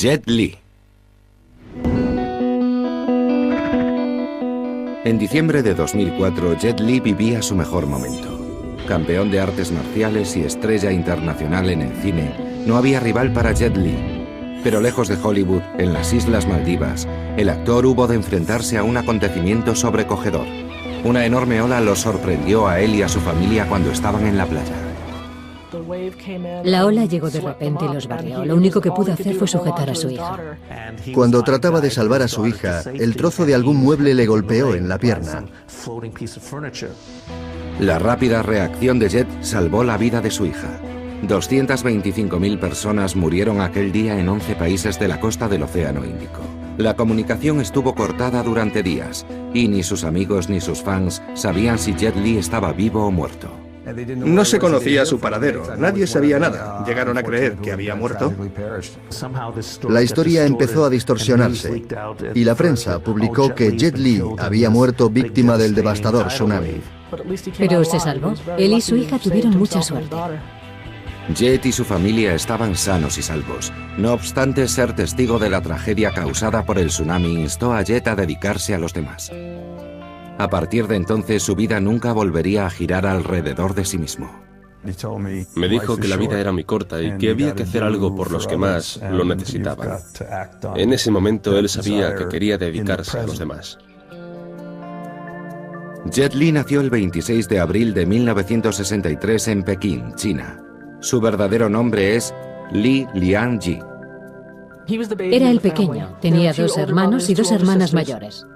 Jet Li. En diciembre de 2004, Jet Li vivía su mejor momento. Campeón de artes marciales y estrella internacional en el cine, no había rival para Jet Li. Pero lejos de Hollywood, en las Islas Maldivas, el actor hubo de enfrentarse a un acontecimiento sobrecogedor. Una enorme ola lo sorprendió a él y a su familia cuando estaban en la playa. La ola llegó de repente y los barrió. Lo único que pudo hacer fue sujetar a su hija. Cuando trataba de salvar a su hija, el trozo de algún mueble le golpeó en la pierna. La rápida reacción de Jet salvó la vida de su hija. 225.000 personas murieron aquel día en 11 países de la costa del Océano Índico. La comunicación estuvo cortada durante días y ni sus amigos ni sus fans sabían si Jet Li estaba vivo o muerto. No se conocía su paradero, nadie sabía nada. Llegaron a creer que había muerto. La historia empezó a distorsionarse y la prensa publicó que Jet Li había muerto víctima del devastador tsunami. Pero se salvó. Él y su hija tuvieron mucha suerte. Jet y su familia estaban sanos y salvos. No obstante, ser testigo de la tragedia causada por el tsunami instó a Jet a dedicarse a los demás. A partir de entonces, su vida nunca volvería a girar alrededor de sí mismo. Me dijo que la vida era muy corta y que había que hacer algo por los que más lo necesitaban. En ese momento él sabía que quería dedicarse a los demás. Jet Li nació el 26 de abril de 1963 en Pekín, China. Su verdadero nombre es Li Lianji. Era el pequeño. Tenía 2 hermanos y 2 hermanas mayores.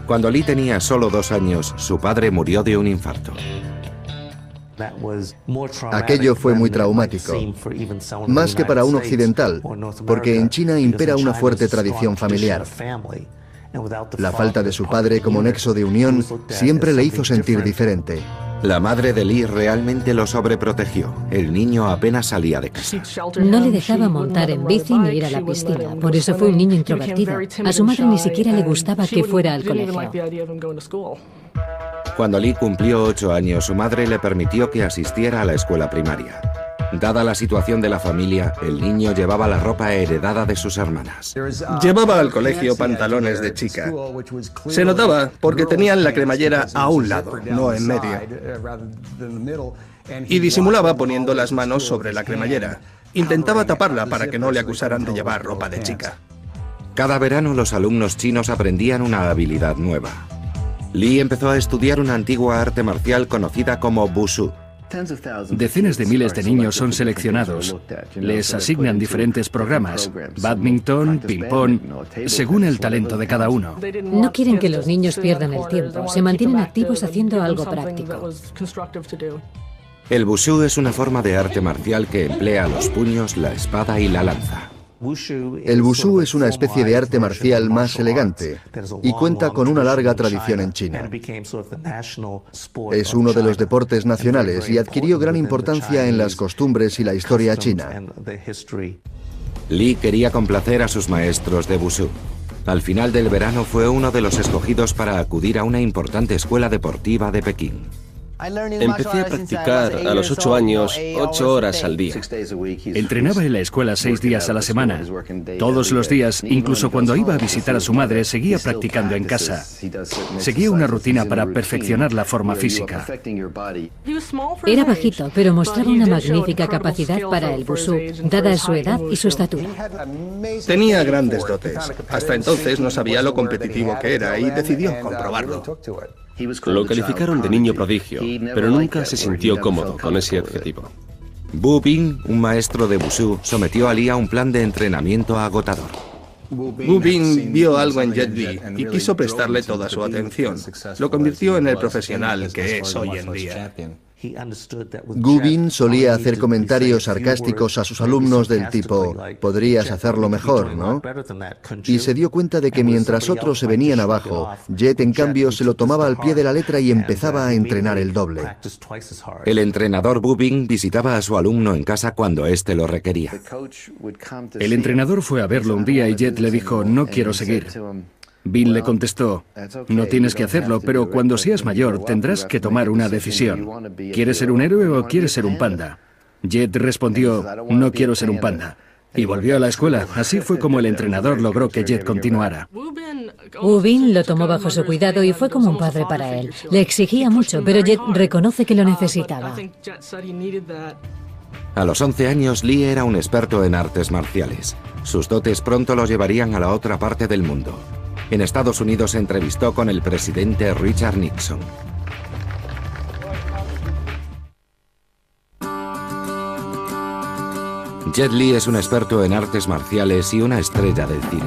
Cuando Li tenía solo 2 años, su padre murió de un infarto. Aquello fue muy traumático, más que para un occidental, porque en China impera una fuerte tradición familiar. La falta de su padre como nexo de unión siempre le hizo sentir diferente. La madre de Li realmente lo sobreprotegió. El niño apenas salía de casa. No le dejaba montar en bici ni ir a la piscina. Por eso fue un niño introvertido. A su madre ni siquiera le gustaba que fuera al colegio. Cuando Li cumplió 8 años, su madre le permitió que asistiera a la escuela primaria. Dada la situación de la familia, el niño llevaba la ropa heredada de sus hermanas. Llevaba al colegio pantalones de chica. Se notaba porque tenían la cremallera a un lado, no en medio. Y disimulaba poniendo las manos sobre la cremallera. Intentaba taparla para que no le acusaran de llevar ropa de chica. Cada verano los alumnos chinos aprendían una habilidad nueva. Li empezó a estudiar una antigua arte marcial conocida como Wushu. Decenas de miles de niños son seleccionados. Les asignan diferentes programas, bádminton, ping-pong, según el talento de cada uno. No quieren que los niños pierdan el tiempo. Se mantienen activos haciendo algo práctico. El Wushu es una forma de arte marcial que emplea los puños, la espada y la lanza. El Wushu es una especie de arte marcial más elegante y cuenta con una larga tradición en China. Es uno de los deportes nacionales y adquirió gran importancia en las costumbres y la historia china. Li quería complacer a sus maestros de Wushu. Al final del verano fue uno de los escogidos para acudir a una importante escuela deportiva de Pekín. Empecé a practicar a los 8 años, 8 horas al día. Entrenaba en la escuela 6 días a la semana. Todos los días, incluso cuando iba a visitar a su madre, seguía practicando en casa. Seguía una rutina para perfeccionar la forma física. Era bajito, pero mostraba una magnífica capacidad para el Wushu, dada su edad y su estatura. Tenía grandes dotes. Hasta entonces no sabía lo competitivo que era y decidió comprobarlo. Lo calificaron de niño prodigio, pero nunca se sintió cómodo con ese adjetivo. Bu Bing, un maestro de Wushu, sometió a Li a un plan de entrenamiento agotador. Bu Bing vio algo en Jet Li y quiso prestarle toda su atención. Lo convirtió en el profesional que es hoy en día. Gu Bin solía hacer comentarios sarcásticos a sus alumnos del tipo, podrías hacerlo mejor, ¿no? Y se dio cuenta de que mientras otros se venían abajo, Jet en cambio se lo tomaba al pie de la letra y empezaba a entrenar el doble. El entrenador Bu Bing visitaba a su alumno en casa cuando éste lo requería. El entrenador fue a verlo un día y Jet le dijo, no quiero seguir. Bin le contestó, no tienes que hacerlo, pero cuando seas mayor tendrás que tomar una decisión. ¿Quieres ser un héroe o quieres ser un panda? Jet respondió, no quiero ser un panda. Y volvió a la escuela. Así fue como el entrenador logró que Jet continuara. Woo Bin lo tomó bajo su cuidado y fue como un padre para él. Le exigía mucho, pero Jet reconoce que lo necesitaba. A los 11 años, Lee era un experto en artes marciales. Sus dotes pronto lo llevarían a la otra parte del mundo. En Estados Unidos se entrevistó con el presidente Richard Nixon. Jet Li es un experto en artes marciales y una estrella del cine.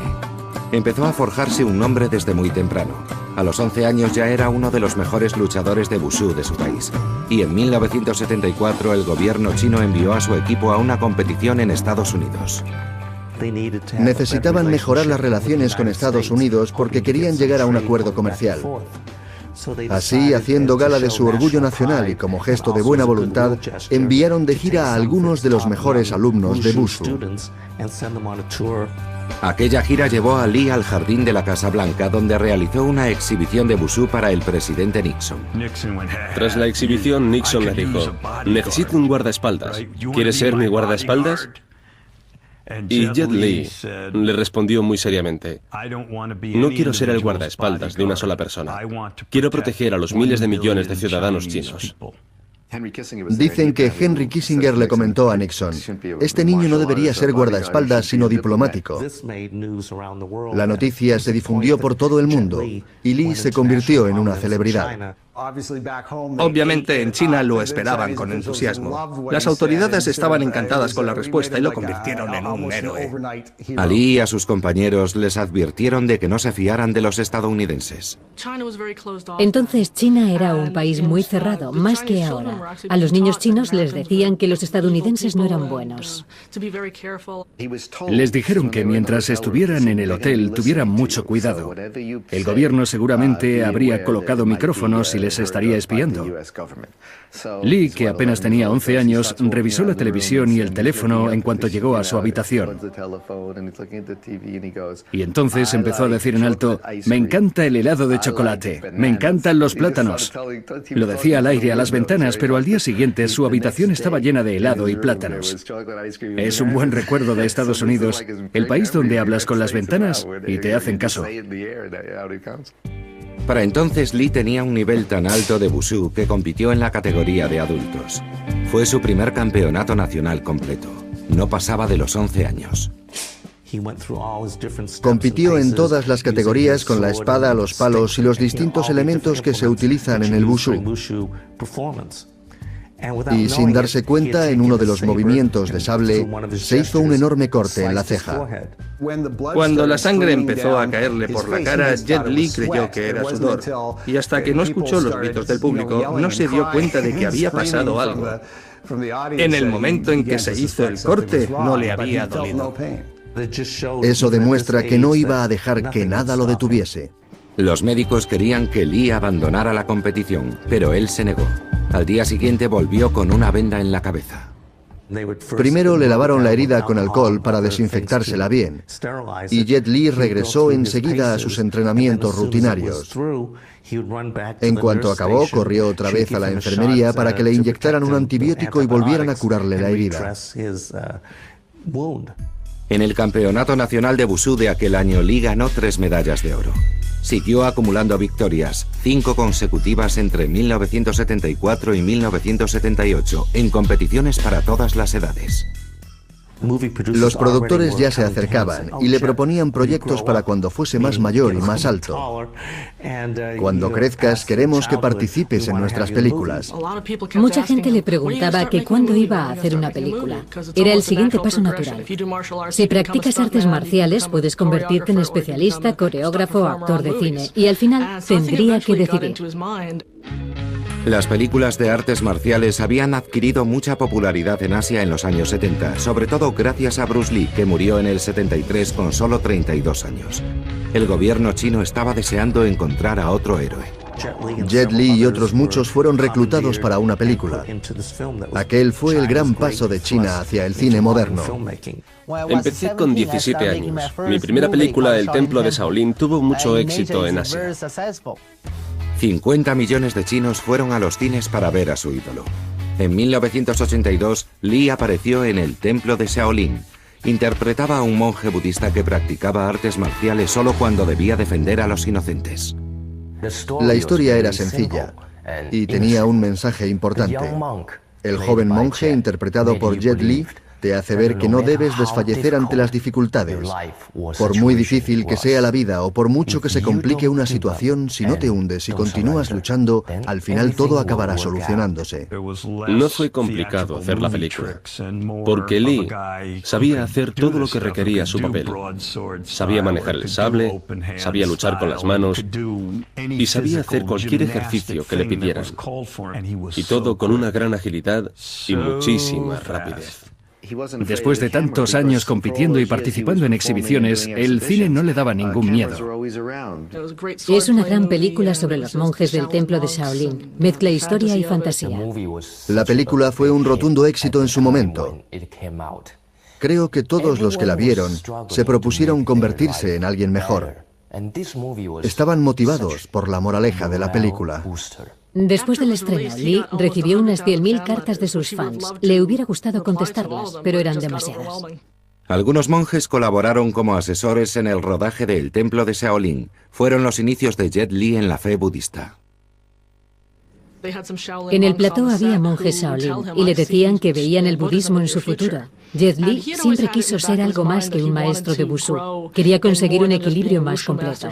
Empezó a forjarse un nombre desde muy temprano. A los 11 años ya era uno de los mejores luchadores de Wushu de su país. Y en 1974 el gobierno chino envió a su equipo a una competición en Estados Unidos. Necesitaban mejorar las relaciones con Estados Unidos porque querían llegar a un acuerdo comercial. Así, haciendo gala de su orgullo nacional y como gesto de buena voluntad, enviaron de gira a algunos de los mejores alumnos de Wushu. Aquella gira llevó a Lee al jardín de la Casa Blanca, donde realizó una exhibición de Wushu para el presidente Nixon. Tras la exhibición, Nixon le dijo: necesito un guardaespaldas. ¿Quieres ser mi guardaespaldas? Y Jet Li le respondió muy seriamente: no quiero ser el guardaespaldas de una sola persona. Quiero proteger a los miles de millones de ciudadanos chinos. Dicen que Henry Kissinger le comentó a Nixon: este niño no debería ser guardaespaldas sino diplomático. La noticia se difundió por todo el mundo y Lee se convirtió en una celebridad. Obviamente en China lo esperaban con entusiasmo. Las autoridades estaban encantadas con la respuesta y lo convirtieron en un héroe. A Lee y a sus compañeros les advirtieron de que no se fiaran de los estadounidenses. Entonces China era un país muy cerrado, más que ahora. A los niños chinos les decían que los estadounidenses no eran buenos. Les dijeron que mientras estuvieran en el hotel tuvieran mucho cuidado. El gobierno seguramente habría colocado micrófonos y les estaría espiando. Lee, que apenas tenía 11 años, revisó la televisión y el teléfono en cuanto llegó a su habitación. Y entonces empezó a decir en alto: me encanta el helado de chocolate, me encantan los plátanos. Lo decía al aire a las ventanas, pero al día siguiente su habitación estaba llena de helado y plátanos. Es un buen recuerdo de Estados Unidos, el país donde hablas con las ventanas y te hacen caso. Para entonces, Lee tenía un nivel tan alto de Wushu que compitió en la categoría de adultos. Fue su primer campeonato nacional completo. No pasaba de los 11 años. Compitió en todas las categorías con la espada, los palos y los distintos elementos que se utilizan en el Wushu. Y sin darse cuenta, en uno de los movimientos de sable, se hizo un enorme corte en la ceja. Cuando la sangre empezó a caerle por la cara, Jet Li creyó que era sudor. Y hasta que no escuchó los gritos del público, no se dio cuenta de que había pasado algo. En el momento en que se hizo el corte, no le había dolido. Eso demuestra que no iba a dejar que nada lo detuviese. Los médicos querían que Lee abandonara la competición, pero él se negó. Al día siguiente volvió con una venda en la cabeza. Primero le lavaron la herida con alcohol para desinfectársela bien, y Jet Li regresó enseguida a sus entrenamientos rutinarios. En cuanto acabó, corrió otra vez a la enfermería para que le inyectaran un antibiótico y volvieran a curarle la herida. En el Campeonato Nacional de Wushu de aquel año, Lee ganó 3 medallas de oro. Siguió acumulando victorias, 5 consecutivas entre 1974 y 1978, en competiciones para todas las edades. Los productores ya se acercaban y le proponían proyectos para cuando fuese más mayor y más alto. Cuando crezcas, queremos que participes en nuestras películas. Mucha gente le preguntaba que cuándo iba a hacer una película. Era el siguiente paso natural. Si practicas artes marciales, puedes convertirte en especialista, coreógrafo o actor de cine. Y al final tendría que decidir. Las películas de artes marciales habían adquirido mucha popularidad en Asia en los años 70, sobre todo gracias a Bruce Lee, que murió en el 73 con solo 32 años. El gobierno chino estaba deseando encontrar a otro héroe. Jet Li y otros muchos fueron reclutados para una película. Aquel fue el gran paso de China hacia el cine moderno. Empecé con 17 años. Mi primera película, El Templo de Shaolin, tuvo mucho éxito en Asia. 50 millones de chinos fueron a los cines para ver a su ídolo. En 1982, Lee apareció en El Templo de Shaolin Interpretaba a un monje budista que practicaba artes marciales solo cuando debía defender a los inocentes. La historia era sencilla y tenía un mensaje importante. El joven monje, interpretado por Jet Li, te hace ver que no debes desfallecer ante las dificultades. Por muy difícil que sea la vida o por mucho que se complique una situación, si no te hundes y continúas luchando, al final todo acabará solucionándose. No fue complicado hacer la película, porque Lee sabía hacer todo lo que requería su papel. Sabía manejar el sable, sabía luchar con las manos y sabía hacer cualquier ejercicio que le pidieran. Y todo con una gran agilidad y muchísima rapidez. Después de tantos años compitiendo y participando en exhibiciones, el cine no le daba ningún miedo. Es una gran película sobre los monjes del templo de Shaolin. Mezcla historia y fantasía. La película fue un rotundo éxito en su momento. Creo que todos los que la vieron se propusieron convertirse en alguien mejor. Estaban motivados por la moraleja de la película. Después del estreno, Lee recibió unas 100.000 cartas de sus fans. Le hubiera gustado contestarlas, pero eran demasiadas. Algunos monjes colaboraron como asesores en el rodaje de El Templo de Shaolin. Fueron los inicios de Jet Li en la fe budista. En el plató había monjes Shaolin y le decían que veían el budismo en su futuro. Jet Li siempre quiso ser algo más que un maestro de Wushu. Quería conseguir un equilibrio más completo.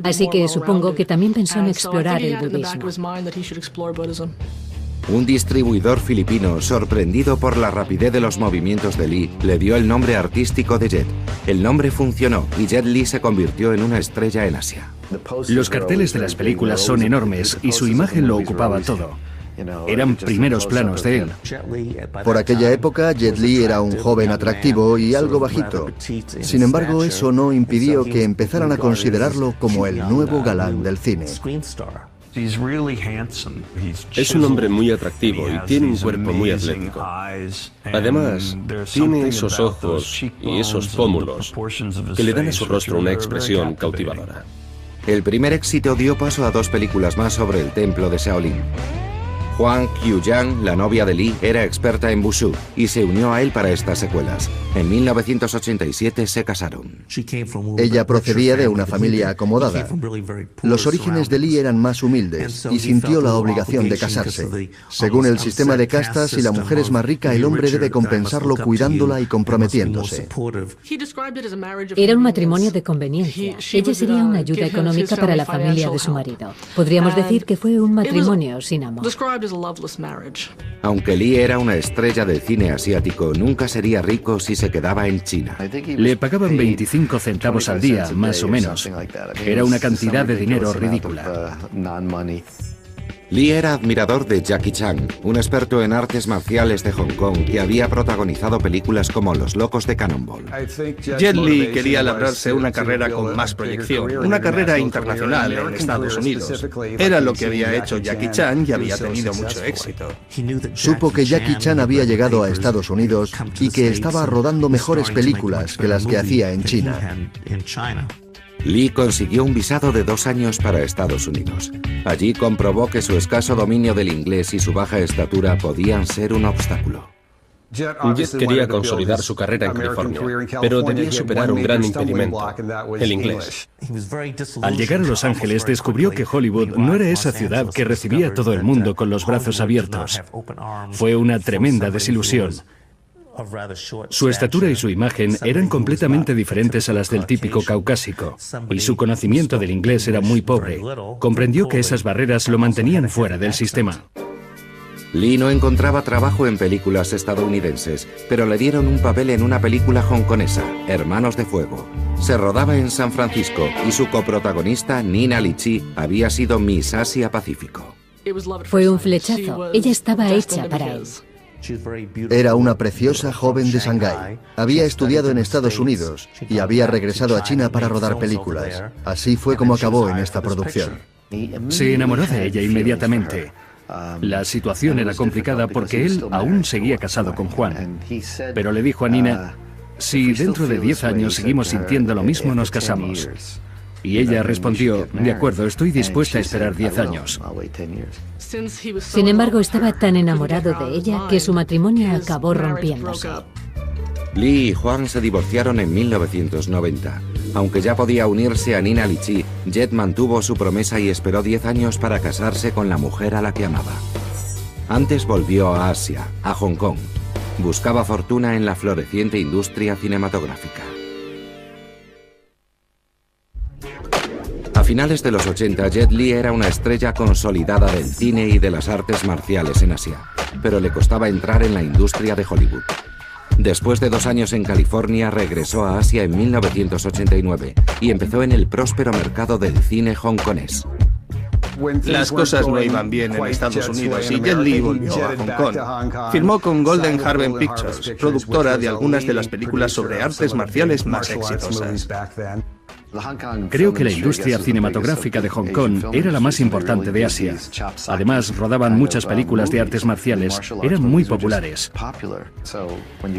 Así que supongo que también pensó en explorar el budismo. Un distribuidor filipino, sorprendido por la rapidez de los movimientos de Lee, le dio el nombre artístico de Jet. El nombre funcionó y Jet Li se convirtió en una estrella en Asia. Los carteles de las películas son enormes y su imagen lo ocupaba todo. Eran primeros planos de él. Por aquella época, Jet Li era un joven atractivo y algo bajito. Sin embargo, eso no impidió que empezaran a considerarlo como el nuevo galán del cine. Es un hombre muy atractivo y tiene un cuerpo muy atlético. Además, tiene esos ojos y esos pómulos que le dan a su rostro una expresión cautivadora. El primer éxito dio paso a 2 películas más sobre el templo de Shaolin. Huang Qiuyang, la novia de Lee, era experta en Wushu y se unió a él para estas secuelas. En 1987 se casaron. Ella procedía de una familia acomodada. Los orígenes de Lee eran más humildes y sintió la obligación de casarse. Según el sistema de castas, si la mujer es más rica, el hombre debe compensarlo cuidándola y comprometiéndose. Era un matrimonio de conveniencia. Ella sería una ayuda económica para la familia de su marido. Podríamos decir que fue un matrimonio sin amor. Aunque Lee era una estrella del cine asiático, nunca sería rico si se quedaba en China. Le pagaban 25 centavos al día, más o menos. Era una cantidad de dinero ridícula. Lee era admirador de Jackie Chan, un experto en artes marciales de Hong Kong que había protagonizado películas como Los Locos de Cannonball. Jet Li quería labrarse una carrera con más proyección, una carrera internacional en Estados Unidos. Era lo que había hecho Jackie Chan y había tenido mucho éxito. Supo que Jackie Chan había llegado a Estados Unidos y que estaba rodando mejores películas que las que hacía en China. Lee consiguió un visado de 2 años para Estados Unidos. Allí comprobó que su escaso dominio del inglés y su baja estatura podían ser un obstáculo. Jet quería consolidar su carrera en California, pero debía superar un gran impedimento, el inglés. Al llegar a Los Ángeles descubrió que Hollywood no era esa ciudad que recibía a todo el mundo con los brazos abiertos. Fue una tremenda desilusión. Su estatura y su imagen eran completamente diferentes a las del típico caucásico, y su conocimiento del inglés era muy pobre. Comprendió que esas barreras lo mantenían fuera del sistema. Lee no encontraba trabajo en películas estadounidenses, pero le dieron un papel en una película hongkonesa, Hermanos de Fuego. Se rodaba en San Francisco y su coprotagonista, Nina Lichi, había sido Miss Asia Pacífico. Fue un flechazo. Ella estaba hecha para él. Era una preciosa joven de Shanghái. Había estudiado en Estados Unidos y había regresado a China para rodar películas. Así fue como acabó en esta producción. Se enamoró de ella inmediatamente. La situación era complicada porque él aún seguía casado con Juan. Pero le dijo a Nina, si dentro de 10 años seguimos sintiendo lo mismo, nos casamos. Y ella respondió, de acuerdo, estoy dispuesta a esperar 10 años. Sin embargo, estaba tan enamorado de ella que su matrimonio acabó rompiéndose. Lee y Hwang se divorciaron en 1990. Aunque ya podía unirse a Nina Lichi, Jet mantuvo su promesa y esperó 10 años para casarse con la mujer a la que amaba. Antes volvió a Asia, a Hong Kong. Buscaba fortuna en la floreciente industria cinematográfica. A finales de los 80, Jet Li era una estrella consolidada del cine y de las artes marciales en Asia, pero le costaba entrar en la industria de Hollywood. Después de 2 años en California, regresó a Asia en 1989 y empezó en el próspero mercado del cine hongkonés. Las cosas no iban bien en Estados Unidos y Jet Li volvió a Hong Kong. Firmó con Golden Harvey Pictures, productora de algunas de las películas sobre artes marciales más exitosas. Creo que la industria cinematográfica de Hong Kong era la más importante de Asia. Además, rodaban muchas películas de artes marciales. Eran muy populares.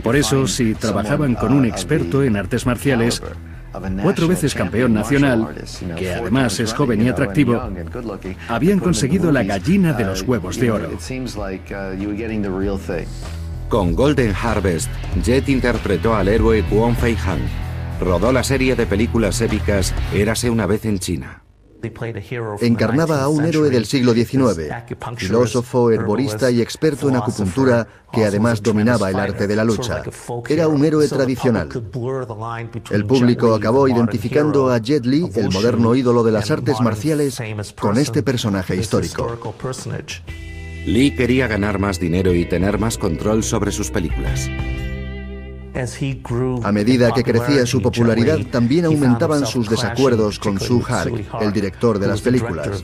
Por eso, si trabajaban con un experto en artes marciales, 4 veces campeón nacional, que además es joven y atractivo, habían conseguido la gallina de los huevos de oro. Con Golden Harvest, Jet interpretó al héroe Kwon Fei-han. Rodó la serie de películas épicas Érase una vez en China. Encarnaba a un héroe del siglo XIX, filósofo, herborista y experto en acupuntura que además dominaba el arte de la lucha. Era un héroe tradicional. El público acabó identificando a Jet Li, el moderno ídolo de las artes marciales, con este personaje histórico. Lee quería ganar más dinero y tener más control sobre sus películas. A medida que crecía su popularidad, también aumentaban sus desacuerdos con Soo Hark, el director de las películas.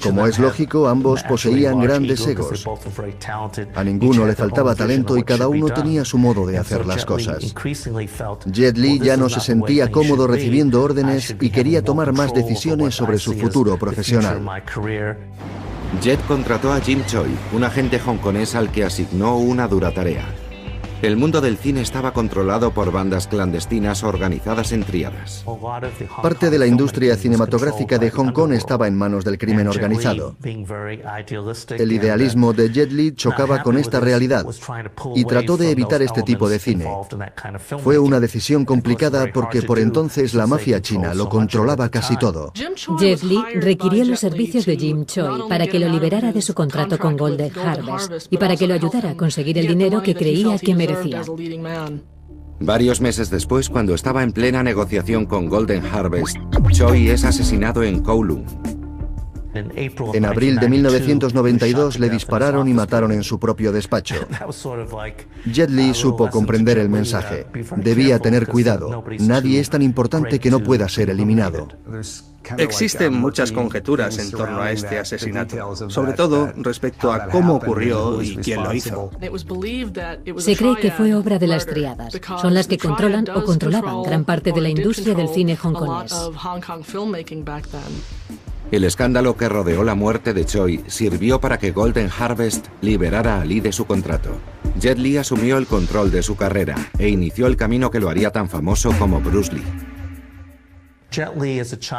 Como es lógico, ambos poseían grandes egos. A ninguno le faltaba talento y cada uno tenía su modo de hacer las cosas. Jet Li ya no se sentía cómodo recibiendo órdenes y quería tomar más decisiones sobre su futuro profesional. Jet contrató a Jim Choi, un agente hongkonés al que asignó una dura tarea. El mundo del cine estaba controlado por bandas clandestinas organizadas en tríadas. Parte de la industria cinematográfica de Hong Kong estaba en manos del crimen organizado. El idealismo de Jet Li chocaba con esta realidad y trató de evitar este tipo de cine. Fue una decisión complicada porque por entonces la mafia china lo controlaba casi todo. Jet Li requirió los servicios de Jim Choi para que lo liberara de su contrato con Golden Harvest y para que lo ayudara a conseguir el dinero que creía que merecía. Varios meses después, cuando estaba en plena negociación con Golden Harvest, Choi es asesinado en Kowloon. En abril de 1992 le dispararon y mataron en su propio despacho. Jet Li supo comprender el mensaje. Debía tener cuidado. Nadie es tan importante que no pueda ser eliminado. Existen muchas conjeturas en torno a este asesinato, sobre todo respecto a cómo ocurrió y quién lo hizo. Se cree que fue obra de las tríadas. Son las que controlan o controlaban gran parte de la industria del cine hongkonés. El escándalo que rodeó la muerte de Choi sirvió para que Golden Harvest liberara a Lee de su contrato. Jet Li asumió el control de su carrera e inició el camino que lo haría tan famoso como Bruce Lee.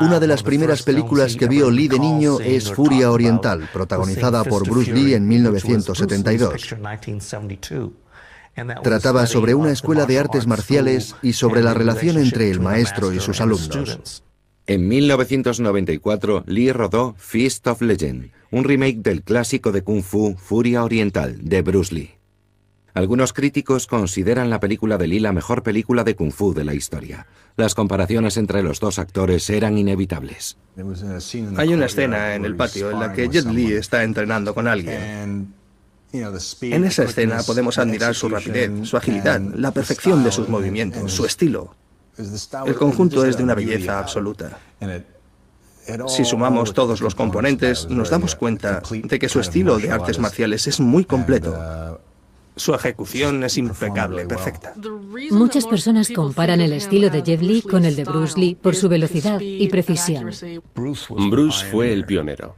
Una de las primeras películas que vio Lee de niño es Furia Oriental, protagonizada por Bruce Lee en 1972. Trataba sobre una escuela de artes marciales y sobre la relación entre el maestro y sus alumnos. En 1994, Lee rodó Fist of Legend, un remake del clásico de Kung Fu Furia Oriental, de Bruce Lee. Algunos críticos consideran la película de Lee la mejor película de Kung Fu de la historia. Las comparaciones entre los dos actores eran inevitables. Hay una escena en el patio en la que Jet Li está entrenando con alguien. En esa escena podemos admirar su rapidez, su agilidad, la perfección de sus movimientos, su estilo. El conjunto es de una belleza absoluta. Si sumamos todos los componentes, nos damos cuenta de que su estilo de artes marciales es muy completo. Su ejecución es impecable, perfecta. Muchas personas comparan el estilo de Jet Li con el de Bruce Lee por su velocidad y precisión. Bruce fue el pionero,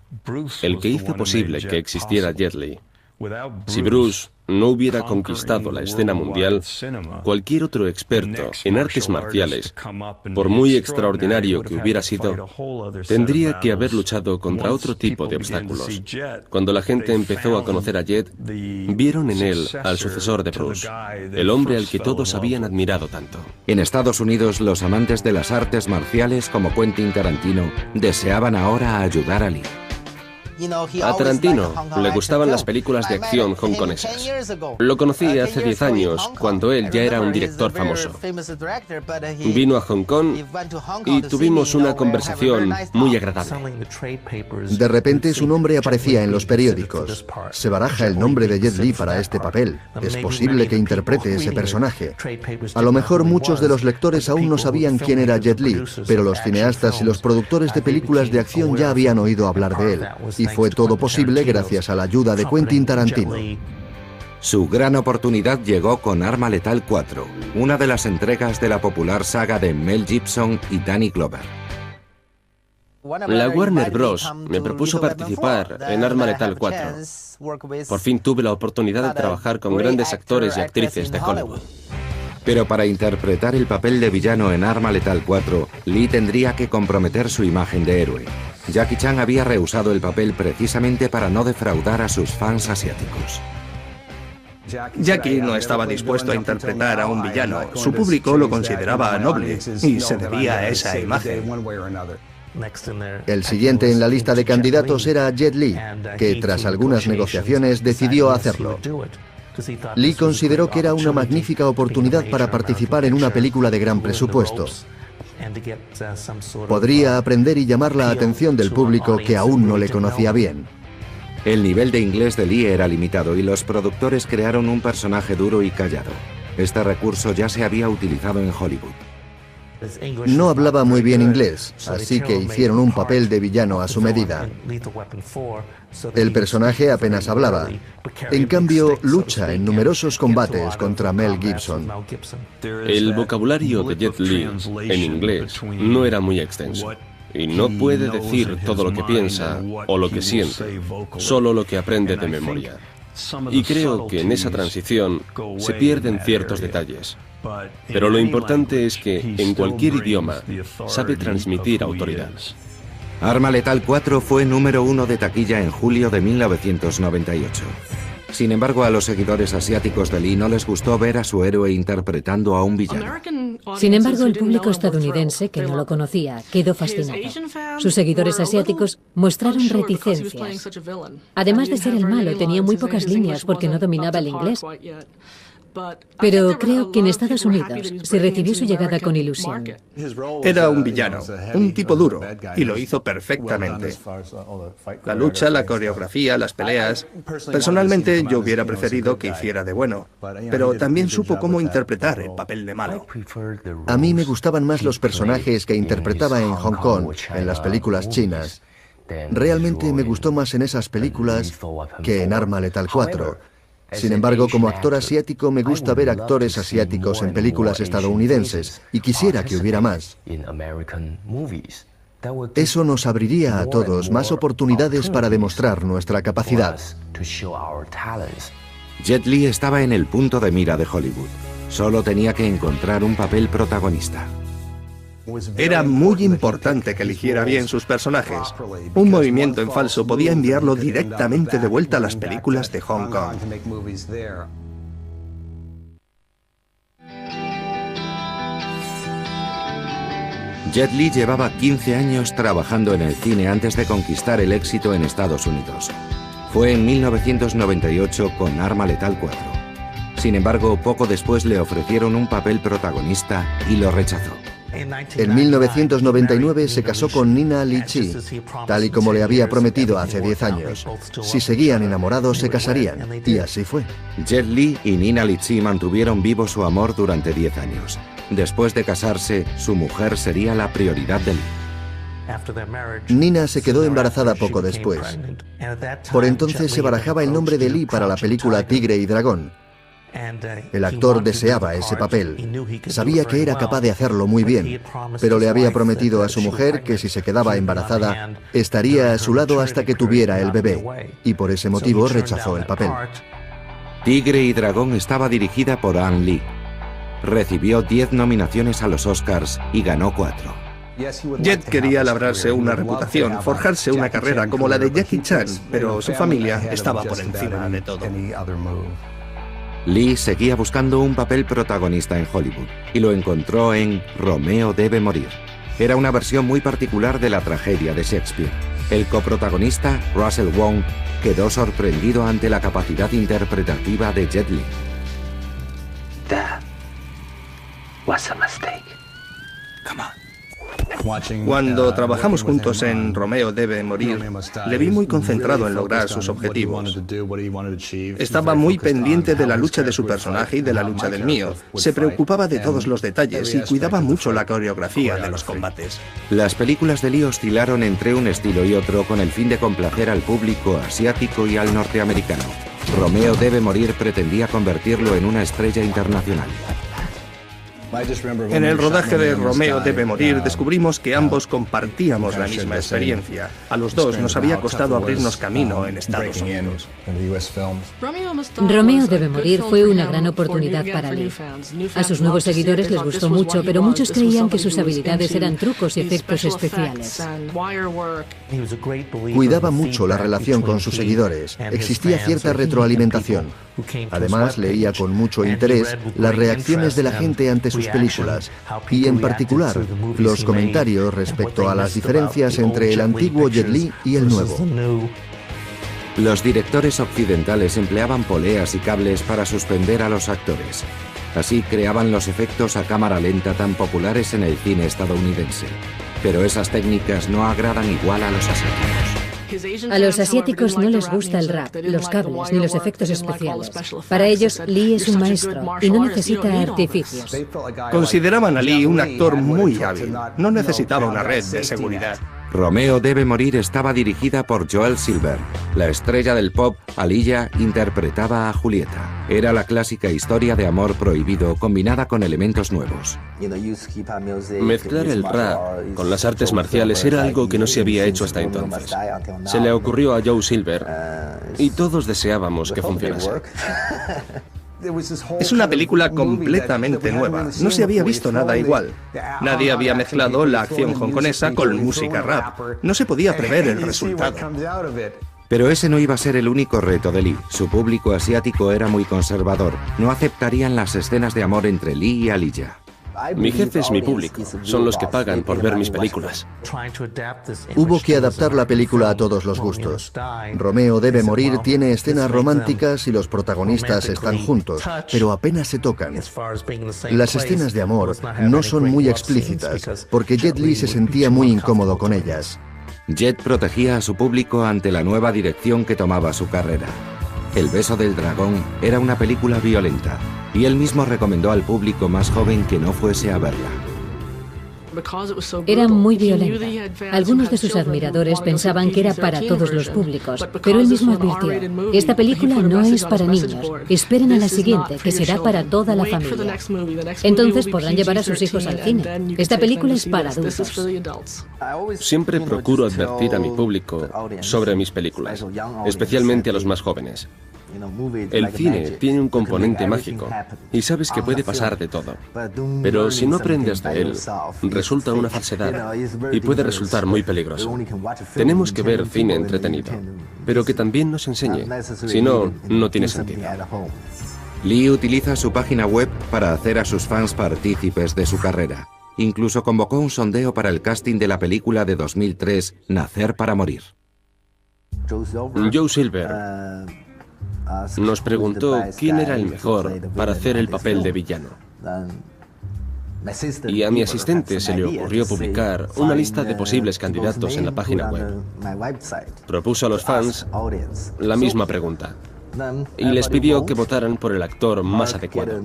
el que hizo posible que existiera Jet Li. Si Bruce no hubiera conquistado la escena mundial, cualquier otro experto en artes marciales, por muy extraordinario que hubiera sido, tendría que haber luchado contra otro tipo de obstáculos. Cuando la gente empezó a conocer a Jet, vieron en él al sucesor de Bruce, el hombre al que todos habían admirado tanto. En Estados Unidos, los amantes de las artes marciales como Quentin Tarantino deseaban ahora ayudar a Lee. A Tarantino le gustaban las películas de acción hongkonesas. Lo conocí hace 10 años, cuando él ya era un director famoso. Vino a Hong Kong y tuvimos una conversación muy agradable. De repente su nombre aparecía en los periódicos. Se baraja el nombre de Jet Li para este papel. Es posible que interprete ese personaje. A lo mejor muchos de los lectores aún no sabían quién era Jet Li, pero los cineastas y los productores de películas de acción ya habían oído hablar de él. Y fue todo posible gracias a la ayuda de Quentin Tarantino. Su gran oportunidad llegó con Arma Letal 4, una de las entregas de la popular saga de Mel Gibson y Danny Glover. La Warner Bros. Me propuso participar en Arma Letal 4. Por fin tuve la oportunidad de trabajar con grandes actores y actrices de Hollywood. Pero para interpretar el papel de villano en Arma Letal 4, Lee tendría que comprometer su imagen de héroe. Jackie Chan había rehusado el papel precisamente para no defraudar a sus fans asiáticos. Jackie no estaba dispuesto a interpretar a un villano. Su público lo consideraba noble y se debía a esa imagen. El siguiente en la lista de candidatos era Jet Li, que tras algunas negociaciones decidió hacerlo. Lee consideró que era una magnífica oportunidad para participar en una película de gran presupuesto. Podría aprender y llamar la atención del público que aún no le conocía bien. El nivel de inglés de Lee era limitado y los productores crearon un personaje duro y callado. Este recurso ya se había utilizado en Hollywood. No hablaba muy bien inglés, así que hicieron un papel de villano a su medida. El personaje apenas hablaba. En cambio, lucha en numerosos combates contra Mel Gibson. El vocabulario de Jet Li en inglés no era muy extenso. Y no puede decir todo lo que piensa o lo que siente, solo lo que aprende de memoria. Y creo que en esa transición se pierden ciertos detalles. Pero lo importante es que en cualquier idioma sabe transmitir autoridad. Arma Letal 4 fue número 1 de taquilla en julio de 1998. Sin embargo, a los seguidores asiáticos de Lee no les gustó ver a su héroe interpretando a un villano. Sin embargo, el público estadounidense, que no lo conocía, quedó fascinado. Sus seguidores asiáticos mostraron reticencias. Además de ser el malo, tenía muy pocas líneas porque no dominaba el inglés. Pero creo que en Estados Unidos se recibió su llegada con ilusión. Era un villano, un tipo duro, y lo hizo perfectamente. La lucha, la coreografía, las peleas... Personalmente yo hubiera preferido que hiciera de bueno, pero también supo cómo interpretar el papel de malo. A mí me gustaban más los personajes que interpretaba en Hong Kong, en las películas chinas. Realmente me gustó más en esas películas que en Arma Letal 4. Sin embargo, como actor asiático me gusta ver actores asiáticos en películas estadounidenses y quisiera que hubiera más. Eso nos abriría a todos más oportunidades para demostrar nuestra capacidad. Jet Li estaba en el punto de mira de Hollywood. Solo tenía que encontrar un papel protagonista. Era muy importante que eligiera bien sus personajes. Un movimiento en falso podía enviarlo directamente de vuelta a las películas de Hong Kong. Jet Li llevaba 15 años trabajando en el cine antes de conquistar el éxito en Estados Unidos. Fue en 1998 con Arma Letal 4. Sin embargo, poco después le ofrecieron un papel protagonista y lo rechazó. En 1999 se casó con Nina Li-chi, tal y como le había prometido hace 10 años. Si seguían enamorados se casarían, y así fue. Jet Li y Nina Li-chi mantuvieron vivo su amor durante 10 años. Después de casarse, su mujer sería la prioridad de Lee. Nina se quedó embarazada poco después. Por entonces se barajaba el nombre de Lee para la película Tigre y Dragón. El actor deseaba ese papel. Sabía que era capaz de hacerlo muy bien, pero le había prometido a su mujer que si se quedaba embarazada, estaría a su lado hasta que tuviera el bebé, y por ese motivo rechazó el papel. Tigre y Dragón estaba dirigida por Ang Lee. Recibió 10 nominaciones a los Oscars y ganó 4. Jet quería labrarse una reputación, forjarse una carrera como la de Jackie Chan, pero su familia estaba por encima de todo. Lee seguía buscando un papel protagonista en Hollywood y lo encontró en Romeo debe morir. Era una versión muy particular de la tragedia de Shakespeare. El coprotagonista, Russell Wong, quedó sorprendido ante la capacidad interpretativa de Jet Li. That was a mistake. Come on. Cuando trabajamos juntos en Romeo debe morir, le vi muy concentrado en lograr sus objetivos. Estaba muy pendiente de la lucha de su personaje y de la lucha del mío. Se preocupaba de todos los detalles y cuidaba mucho la coreografía de los combates. Las películas de Lee oscilaron entre un estilo y otro con el fin de complacer al público asiático y al norteamericano. Romeo debe morir pretendía convertirlo en una estrella internacional. En el rodaje de Romeo debe morir descubrimos que ambos compartíamos la misma experiencia. A los dos nos había costado abrirnos camino en Estados Unidos. Romeo debe morir fue una gran oportunidad para Lee. A sus nuevos seguidores les gustó mucho, pero muchos creían que sus habilidades eran trucos y efectos especiales. Cuidaba mucho la relación con sus seguidores. Existía cierta retroalimentación. Además, leía con mucho interés las reacciones de la gente ante sus películas y, en particular, los comentarios respecto a las diferencias entre el antiguo Jet Li y el nuevo. Los directores occidentales empleaban poleas y cables para suspender a los actores. Así creaban los efectos a cámara lenta tan populares en el cine estadounidense. Pero esas técnicas no agradan igual a los asiáticos. A los asiáticos no les gusta el rap, los cables ni los efectos especiales. Para ellos, Lee es un maestro y no necesita artificios. Consideraban a Lee un actor muy hábil. No necesitaba una red de seguridad. Romeo debe morir estaba dirigida por Joel Silver. La estrella del pop, Aaliyah, interpretaba a Julieta. Era la clásica historia de amor prohibido combinada con elementos nuevos. Mezclar el rap con las artes marciales era algo que no se había hecho hasta entonces. Se le ocurrió a Joe Silver y todos deseábamos que funcionase. Es una película completamente nueva. No se había visto nada igual. Nadie había mezclado la acción hongkonesa con música rap. No se podía prever el resultado. Pero ese no iba a ser el único reto de Lee. Su público asiático era muy conservador. No aceptarían las escenas de amor entre Lee y Aaliyah. Mi jefe es mi público. Son los que pagan por ver mis películas. Hubo que adaptar la película a todos los gustos. Romeo debe morir tiene escenas románticas y los protagonistas están juntos, pero apenas se tocan. Las escenas de amor no son muy explícitas, porque Jet Li se sentía muy incómodo con ellas. Jet protegía a su público ante la nueva dirección que tomaba su carrera. El beso del dragón era una película violenta, y él mismo recomendó al público más joven que no fuese a verla. Era muy violenta. Algunos de sus admiradores pensaban que era para todos los públicos, pero él mismo advirtió, esta película no es para niños, esperen a la siguiente, que será para toda la familia. Entonces podrán llevar a sus hijos al cine. Esta película es para adultos. Siempre procuro advertir a mi público sobre mis películas, especialmente a los más jóvenes. El cine tiene un componente mágico y sabes que puede pasar de todo. Pero si no aprendes de él, resulta una falsedad y puede resultar muy peligroso. Tenemos que ver cine entretenido, pero que también nos enseñe. Si no, no tiene sentido. Lee utiliza su página web para hacer a sus fans partícipes de su carrera. Incluso convocó un sondeo para el casting de la película de 2003, Nacer para morir. Joe Silver nos preguntó quién era el mejor para hacer el papel de villano. Y a mi asistente se le ocurrió publicar una lista de posibles candidatos en la página web. Propuso a los fans la misma pregunta y les pidió que votaran por el actor más adecuado.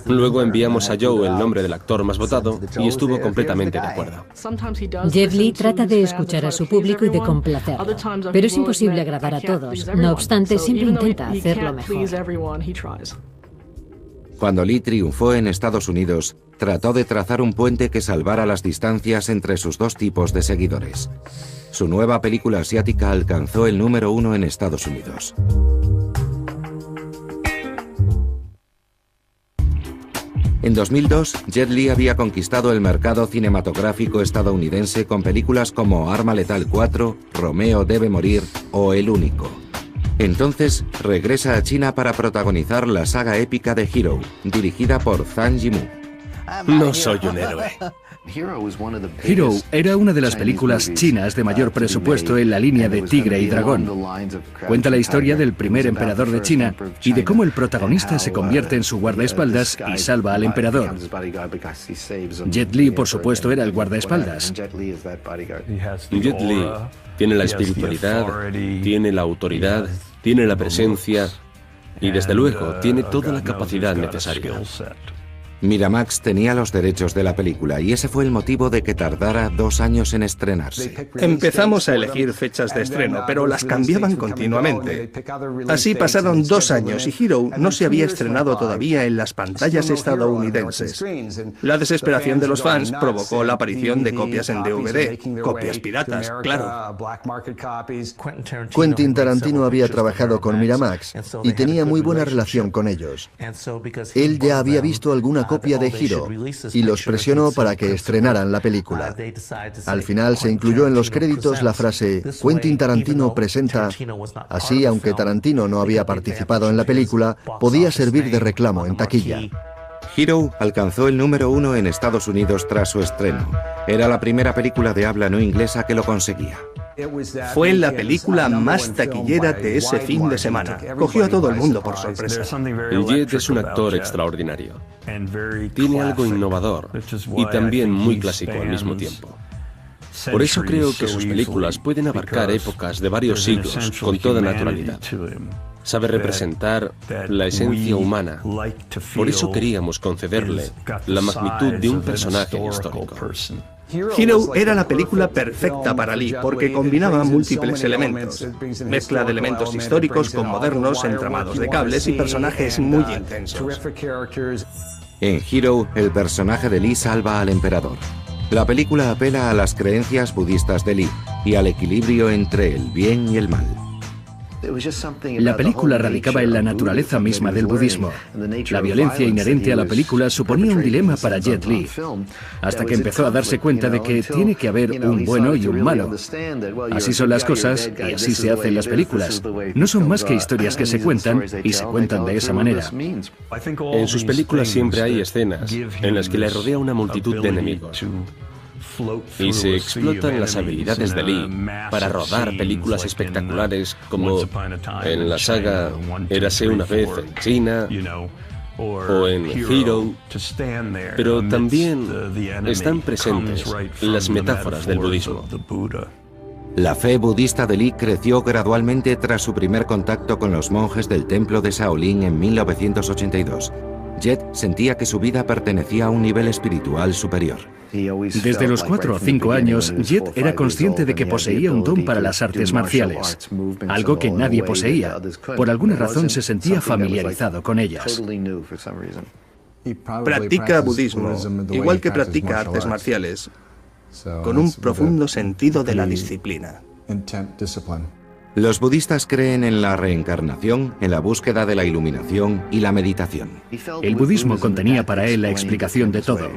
Luego enviamos a Joe el nombre del actor más votado y estuvo completamente de acuerdo. Jet Li trata de escuchar a su público y de complacerlo, pero es imposible agradar a todos. No obstante, siempre intenta hacerlo mejor. Cuando Lee triunfó en Estados Unidos, trató de trazar un puente que salvara las distancias entre sus dos tipos de seguidores. Su nueva película asiática alcanzó el número 1 en Estados Unidos. En 2002, Jet Li había conquistado el mercado cinematográfico estadounidense con películas como Arma Letal 4, Romeo debe morir o El Único. Entonces, regresa a China para protagonizar la saga épica de Hero, dirigida por Zhang Yimou. No soy un héroe. Hero era una de las películas chinas de mayor presupuesto en la línea de Tigre y Dragón. Cuenta la historia del primer emperador de China y de cómo el protagonista se convierte en su guardaespaldas y salva al emperador. Jet Li, por supuesto, era el guardaespaldas. Jet Li tiene la espiritualidad, tiene la autoridad, tiene la presencia y, desde luego, tiene toda la capacidad necesaria. Miramax tenía los derechos de la película y ese fue el motivo de que tardara 2 años en estrenarse. Empezamos a elegir fechas de estreno, pero las cambiaban continuamente. Así pasaron 2 años y Hero no se había estrenado todavía en las pantallas estadounidenses. La desesperación de los fans provocó la aparición de copias en DVD, copias piratas, claro. Quentin Tarantino había trabajado con Miramax y tenía muy buena relación con ellos. Él ya había visto alguna copia de Hero y los presionó para que estrenaran la película. Al final se incluyó en los créditos la frase Quentin Tarantino presenta. Así, aunque Tarantino no había participado en la película, podía servir de reclamo en taquilla. Hero alcanzó el número 1 en Estados Unidos tras su estreno. Era la primera película de habla no inglesa que lo conseguía. Fue la película más taquillera de ese fin de semana. Cogió a todo el mundo por sorpresa. Jet es un actor extraordinario. Tiene algo innovador y también muy clásico al mismo tiempo. Por eso creo que sus películas pueden abarcar épocas de varios siglos con toda naturalidad. Sabe representar la esencia humana. Por eso queríamos concederle la magnitud de un personaje histórico. Hero era la película perfecta para Lee porque combinaba múltiples elementos. Mezcla de elementos históricos con modernos, entramados de cables y personajes muy intensos. En Hero, el personaje de Lee salva al emperador. La película apela a las creencias budistas de Lee y al equilibrio entre el bien y el mal. La película radicaba en la naturaleza misma del budismo. La violencia inherente a la película suponía un dilema para Jet Li, hasta que empezó a darse cuenta de que tiene que haber un bueno y un malo. Así son las cosas y así se hacen las películas. No son más que historias que se cuentan y se cuentan de esa manera. En sus películas siempre hay escenas en las que le rodea una multitud de enemigos. Y se explotan las habilidades de Lee para rodar películas espectaculares como en la saga Érase una vez en China o en Hero, pero también están presentes las metáforas del budismo. La fe budista de Lee creció gradualmente tras su primer contacto con los monjes del templo de Shaolin en 1982. Jet sentía que su vida pertenecía a un nivel espiritual superior. Desde los 4 o 5 años, Jet era consciente de que poseía un don para las artes marciales, algo que nadie poseía. Por alguna razón se sentía familiarizado con ellas. Practica budismo, igual que practica artes marciales, con un profundo sentido de la disciplina. Los budistas creen en la reencarnación, en la búsqueda de la iluminación y la meditación. El budismo contenía para él la explicación de todo.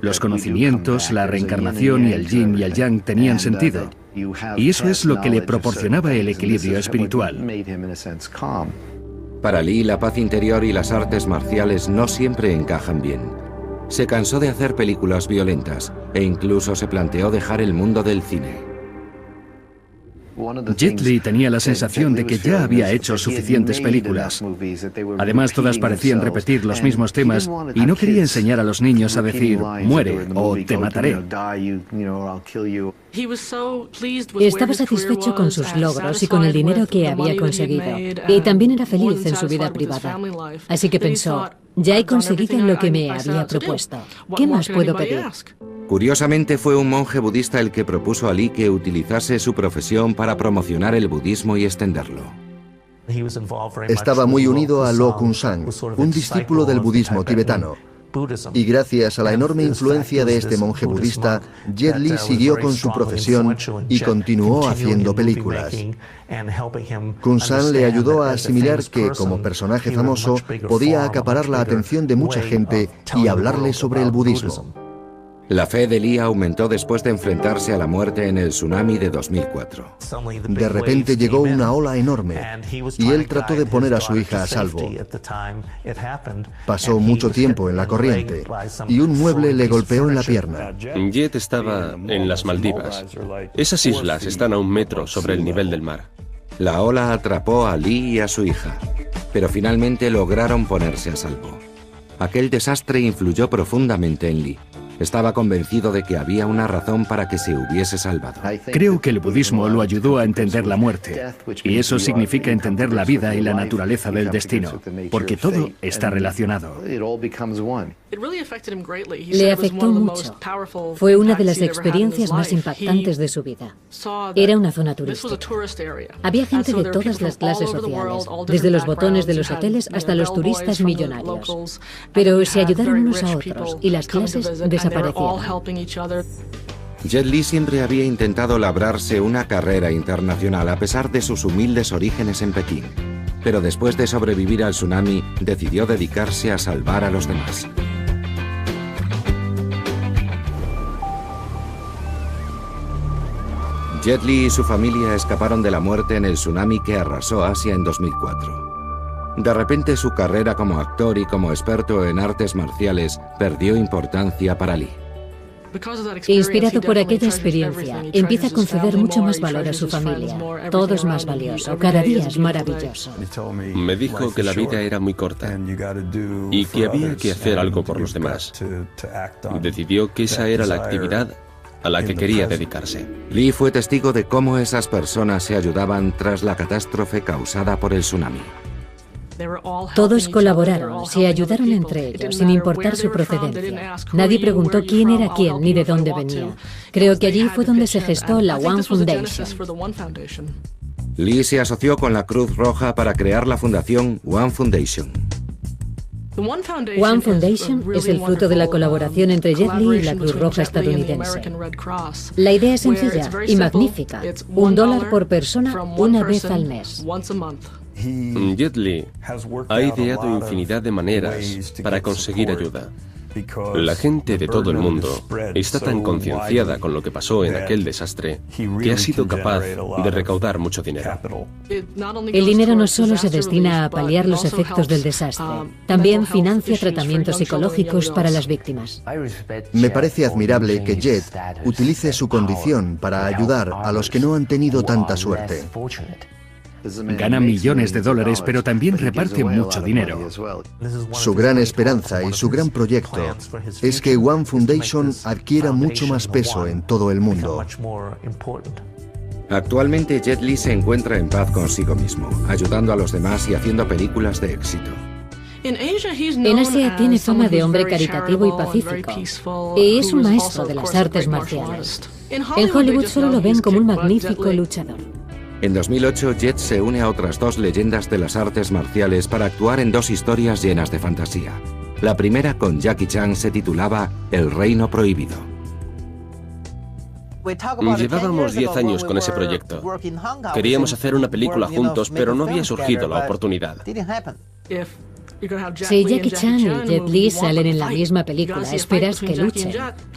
Los conocimientos, la reencarnación y el yin y el yang tenían sentido. Y eso es lo que le proporcionaba el equilibrio espiritual. Para Lee, la paz interior y las artes marciales no siempre encajan bien. Se cansó de hacer películas violentas e incluso se planteó dejar el mundo del cine. Jet Li tenía la sensación de que ya había hecho suficientes películas. Además, todas parecían repetir los mismos temas y no quería enseñar a los niños a decir muere o te mataré. Estaba satisfecho con sus logros y con el dinero que había conseguido. Y también era feliz en su vida privada. Así que pensó, ya he conseguido lo que me había propuesto. ¿Qué más puedo pedir? Curiosamente, fue un monje budista el que propuso a Lee que utilizase su profesión para promocionar el budismo y extenderlo. Estaba muy unido a Lo Kung Sang, un discípulo del budismo tibetano. Y gracias a la enorme influencia de este monje budista, Jet Li siguió con su profesión y continuó haciendo películas. Kun San le ayudó a asimilar que, como personaje famoso, podía acaparar la atención de mucha gente y hablarle sobre el budismo. La fe de Lee aumentó después de enfrentarse a la muerte en el tsunami de 2004. De repente llegó una ola enorme y él trató de poner a su hija a salvo. Pasó mucho tiempo en la corriente y un mueble le golpeó en la pierna. Jet estaba en las Maldivas. Esas islas están a 1 metro sobre el nivel del mar. La ola atrapó a Lee y a su hija, pero finalmente lograron ponerse a salvo. Aquel desastre influyó profundamente en Lee. Estaba convencido de que había una razón para que se hubiese salvado. Creo que el budismo lo ayudó a entender la muerte, y eso significa entender la vida y la naturaleza del destino, porque todo está relacionado. Le afectó mucho. Fue una de las experiencias más impactantes de su vida. Era una zona turística. Había gente de todas las clases sociales, desde los botones de los hoteles hasta los turistas millonarios. Pero se ayudaron unos a otros y las clases desaparecieron. Jet Li siempre había intentado labrarse una carrera internacional a pesar de sus humildes orígenes en Pekín. Pero después de sobrevivir al tsunami, decidió dedicarse a salvar a los demás. Jet Li y su familia escaparon de la muerte en el tsunami que arrasó Asia en 2004. De repente su carrera como actor y como experto en artes marciales perdió importancia para Lee. Inspirado por aquella experiencia, empieza a conceder mucho más valor a su familia. Todo es más valioso, cada día es maravilloso. Me dijo que la vida era muy corta y que había que hacer algo por los demás. Decidió que esa era la actividad a la que quería dedicarse. Lee fue testigo de cómo esas personas se ayudaban tras la catástrofe causada por el tsunami. Todos colaboraron, se ayudaron entre ellos, sin importar su procedencia. Nadie preguntó quién era quién ni de dónde venía. Creo que allí fue donde se gestó la One Foundation. Lee se asoció con la Cruz Roja para crear la fundación One Foundation. One Foundation es el fruto de la colaboración entre Jet Li y la Cruz Roja estadounidense. La idea es sencilla y magnífica. $1 por persona una vez al mes. Jet Li ha ideado infinidad de maneras para conseguir ayuda. La gente de todo el mundo está tan concienciada con lo que pasó en aquel desastre que ha sido capaz de recaudar mucho dinero. El dinero no solo se destina a paliar los efectos del desastre, también financia tratamientos psicológicos para las víctimas. Me parece admirable que Jet utilice su condición para ayudar a los que no han tenido tanta suerte. Gana millones de dólares, pero también reparte mucho dinero. Su gran esperanza y su gran proyecto es que One Foundation adquiera mucho más peso en todo el mundo. Actualmente Jet Li se encuentra en paz consigo mismo, ayudando a los demás y haciendo películas de éxito. En Asia tiene fama de hombre caritativo y pacífico, y es un maestro de las artes marciales. En Hollywood solo lo ven como un magnífico luchador. En 2008, Jet se une a otras 2 leyendas de las artes marciales para actuar en 2 historias llenas de fantasía. La primera, con Jackie Chan, se titulaba El Reino Prohibido. Llevábamos 10 años con ese proyecto. Queríamos hacer una película juntos, pero no había surgido la oportunidad. Si Jackie Chan y Jet Li salen en la misma película, esperas que luchen.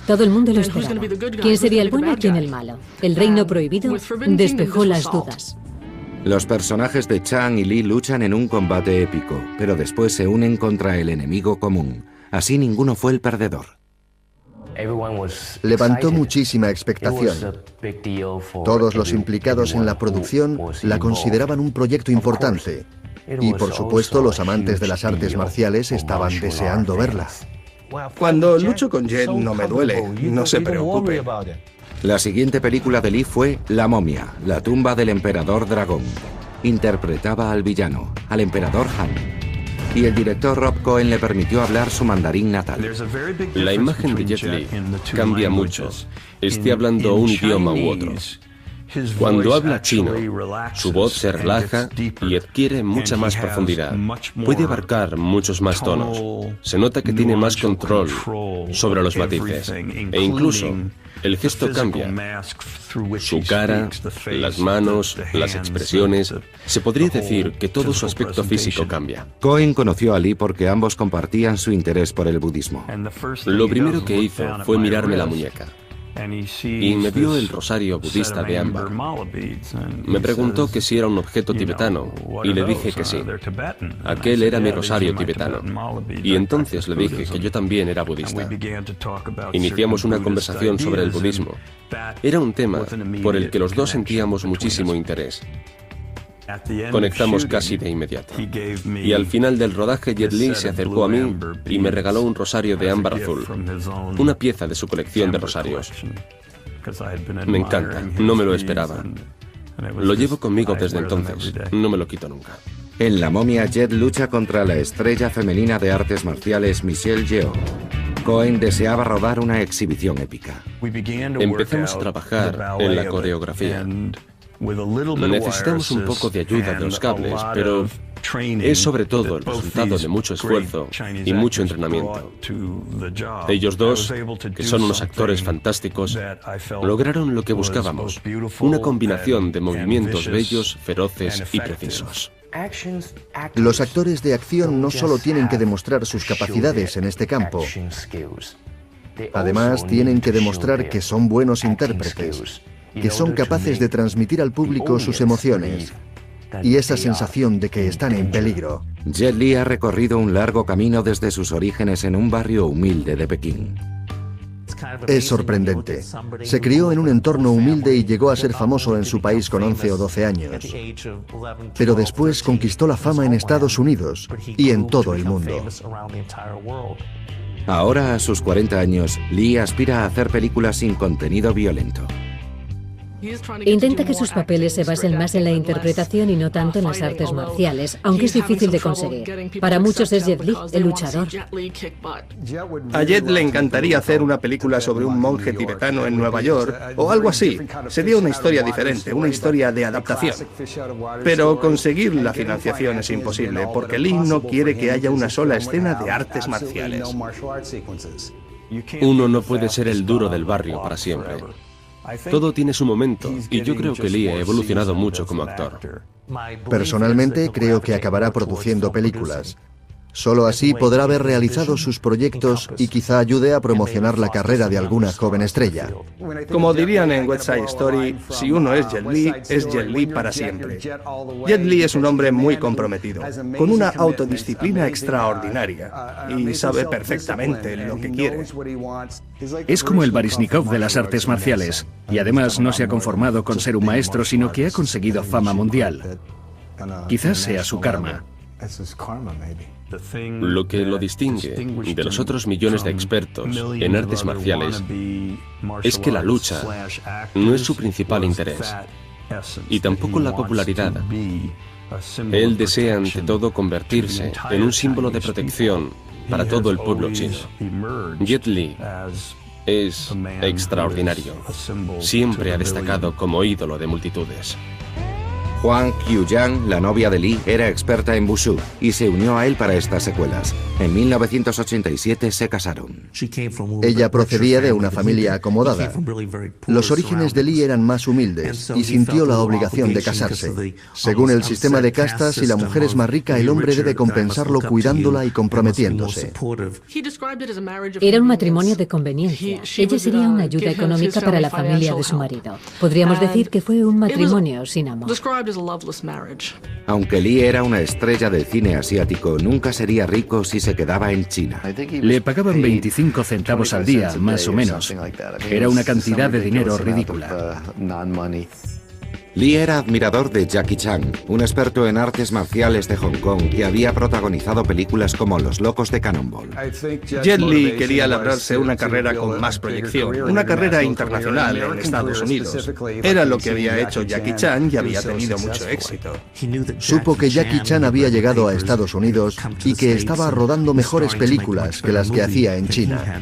Todo el mundo lo esperaba. ¿Quién sería el bueno y quién el malo? El Reino Prohibido despejó las dudas. Los personajes de Chan y Lee luchan en un combate épico, pero después se unen contra el enemigo común. Así ninguno fue el perdedor. Levantó muchísima expectación. Todos los implicados en la producción la consideraban un proyecto importante. Y por supuesto los amantes de las artes marciales estaban deseando verla. Cuando lucho con Jet no me duele, no se preocupe. La siguiente película de Lee fue La momia, la tumba del emperador dragón. Interpretaba al villano, al emperador Han. Y el director Rob Cohen le permitió hablar su mandarín natal. La imagen de Jet Li cambia mucho, esté hablando un idioma u otro. Cuando habla chino, su voz se relaja y adquiere mucha más profundidad. Puede abarcar muchos más tonos. Se nota que tiene más control sobre los matices. E incluso el gesto cambia. Su cara, las manos, las expresiones. Se podría decir que todo su aspecto físico cambia. Cohen conoció a Lee porque ambos compartían su interés por el budismo. Lo primero que hizo fue mirarme la muñeca. Y me vio el rosario budista de ámbar. Me preguntó que si era un objeto tibetano y le dije que sí. Aquel era mi rosario tibetano. Y entonces le dije que yo también era budista. Iniciamos una conversación sobre el budismo. Era un tema por el que los dos sentíamos muchísimo interés. Conectamos casi de inmediato. Y al final del rodaje, Jet Li se acercó a mí y me regaló un rosario de ámbar azul, una pieza de su colección de rosarios. Me encanta, no me lo esperaba. Lo llevo conmigo desde entonces, no me lo quito nunca. En La momia, Jet lucha contra la estrella femenina de artes marciales Michelle Yeoh. Cohen deseaba rodar una exhibición épica. Empezamos a trabajar en la coreografía. Necesitamos un poco de ayuda de los cables, pero es sobre todo el resultado de mucho esfuerzo y mucho entrenamiento. Ellos dos, que son unos actores fantásticos, lograron lo que buscábamos, una combinación de movimientos bellos, feroces y precisos. Los actores de acción no solo tienen que demostrar sus capacidades en este campo, además tienen que demostrar que son buenos intérpretes, que son capaces de transmitir al público sus emociones y esa sensación de que están en peligro. Jet Li ha recorrido un largo camino desde sus orígenes en un barrio humilde de Pekín. Es sorprendente. Se crió en un entorno humilde y llegó a ser famoso en su país con 11 o 12 años. Pero después conquistó la fama en Estados Unidos y en todo el mundo. Ahora, a sus 40 años, Lee aspira a hacer películas sin contenido violento. Intenta que sus papeles se basen más en la interpretación y no tanto en las artes marciales, aunque es difícil de conseguir. Para muchos es Jet Li, el luchador. A Jet le encantaría hacer una película sobre un monje tibetano en Nueva York o algo así. Sería una historia diferente, una historia de adaptación. Pero conseguir la financiación es imposible, porque Lee no quiere que haya una sola escena de artes marciales. Uno no puede ser el duro del barrio para siempre. Todo tiene su momento, y yo creo que Lee ha evolucionado mucho como actor. Personalmente, creo que acabará produciendo películas. Solo así podrá haber realizado sus proyectos y quizá ayude a promocionar la carrera de alguna joven estrella. Como dirían en West Side Story, si uno es Jet Li para siempre. Jet Li es un hombre muy comprometido, con una autodisciplina extraordinaria, y sabe perfectamente lo que quiere. Es como el Baryshnikov de las artes marciales, y además no se ha conformado con ser un maestro, sino que ha conseguido fama mundial. Quizás sea su karma. Lo que lo distingue de los otros millones de expertos en artes marciales es que la lucha no es su principal interés, y tampoco la popularidad. Él desea ante todo convertirse en un símbolo de protección para todo el pueblo chino. Jet Li es extraordinario. Siempre ha destacado como ídolo de multitudes. Huang Qiuyang, la novia de Lee, era experta en Wushu y se unió a él para estas secuelas. En 1987 se casaron. Ella procedía de una familia acomodada. Los orígenes de Lee eran más humildes y sintió la obligación de casarse. Según el sistema de castas, si la mujer es más rica, el hombre debe compensarlo cuidándola y comprometiéndose. Era un matrimonio de conveniencia. Ella sería una ayuda económica para la familia de su marido. Podríamos decir que fue un matrimonio sin amor. Aunque Lee era una estrella del cine asiático, nunca sería rico si se quedaba en China. Le pagaban 25 centavos al día, más o menos. Era una cantidad de dinero ridícula. Lee era admirador de Jackie Chan, un experto en artes marciales de Hong Kong que había protagonizado películas como Los Locos de Cannonball. Jet Li quería labrarse una carrera con más proyección, una carrera internacional en Estados Unidos. Era lo que había hecho Jackie Chan y había tenido mucho éxito. Supo que Jackie Chan había llegado a Estados Unidos y que estaba rodando mejores películas que las que hacía en China.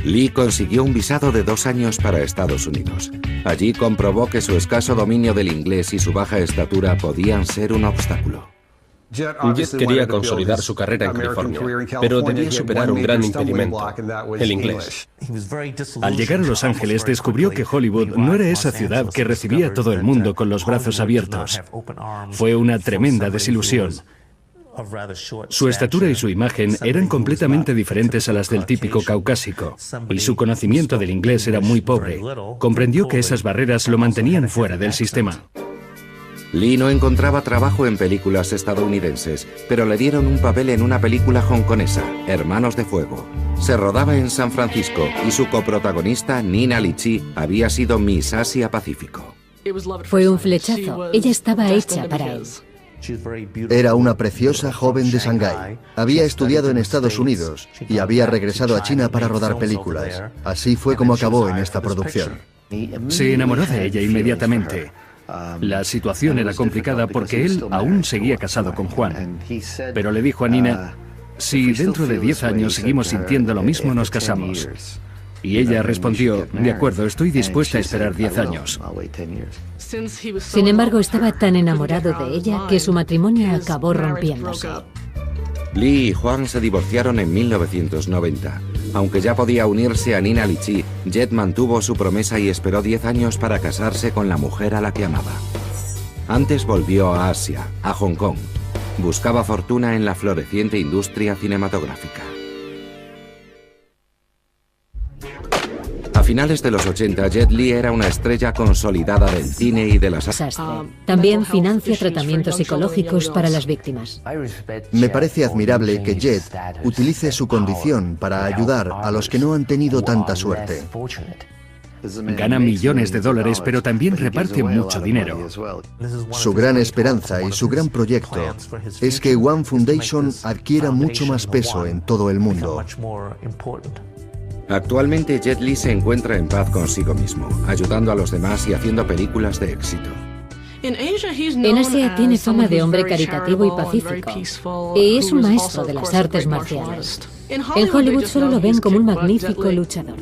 Lee consiguió un visado de 2 años para Estados Unidos. Allí comprobó que su escaso dominio del inglés y su baja estatura podían ser un obstáculo. Jet quería consolidar su carrera en California, pero debía superar un gran impedimento, el inglés. Al llegar a Los Ángeles descubrió que Hollywood no era esa ciudad que recibía a todo el mundo con los brazos abiertos. Fue una tremenda desilusión. Su estatura y su imagen eran completamente diferentes a las del típico caucásico, y su conocimiento del inglés era muy pobre. Comprendió que esas barreras lo mantenían fuera del sistema. Lee no encontraba trabajo en películas estadounidenses, pero le dieron un papel en una película hongkonesa, Hermanos de Fuego. Se rodaba en San Francisco y su coprotagonista, Nina Lichi, había sido Miss Asia Pacífico. Fue un flechazo. Ella estaba hecha para él. Era una preciosa joven de Shanghái. Había estudiado en Estados Unidos y había regresado a China para rodar películas. Así fue como acabó en esta producción. Se enamoró de ella inmediatamente. La situación era complicada porque él aún seguía casado con Juan. Pero le dijo a Nina, si dentro de 10 años seguimos sintiendo lo mismo, nos casamos. Y ella respondió, de acuerdo, estoy dispuesta a esperar 10 años. Sin embargo, estaba tan enamorado de ella que su matrimonio acabó rompiéndose. Lee y Juan se divorciaron en 1990. Aunque ya podía unirse a Nina Lichi, Jet mantuvo su promesa y esperó 10 años para casarse con la mujer a la que amaba. Antes volvió a Asia, a Hong Kong. Buscaba fortuna en la floreciente industria cinematográfica. A finales de los 80, Jet Li era una estrella consolidada del cine y de las artes. También financia tratamientos psicológicos para las víctimas. Me parece admirable que Jet utilice su condición para ayudar a los que no han tenido tanta suerte. Gana millones de dólares, pero también reparte mucho dinero. Su gran esperanza y su gran proyecto es que One Foundation adquiera mucho más peso en todo el mundo. Actualmente Jet Li se encuentra en paz consigo mismo, ayudando a los demás y haciendo películas de éxito. En Asia tiene fama de hombre caritativo y pacífico, y es un maestro de las artes marciales. En Hollywood solo lo ven como un magnífico luchador.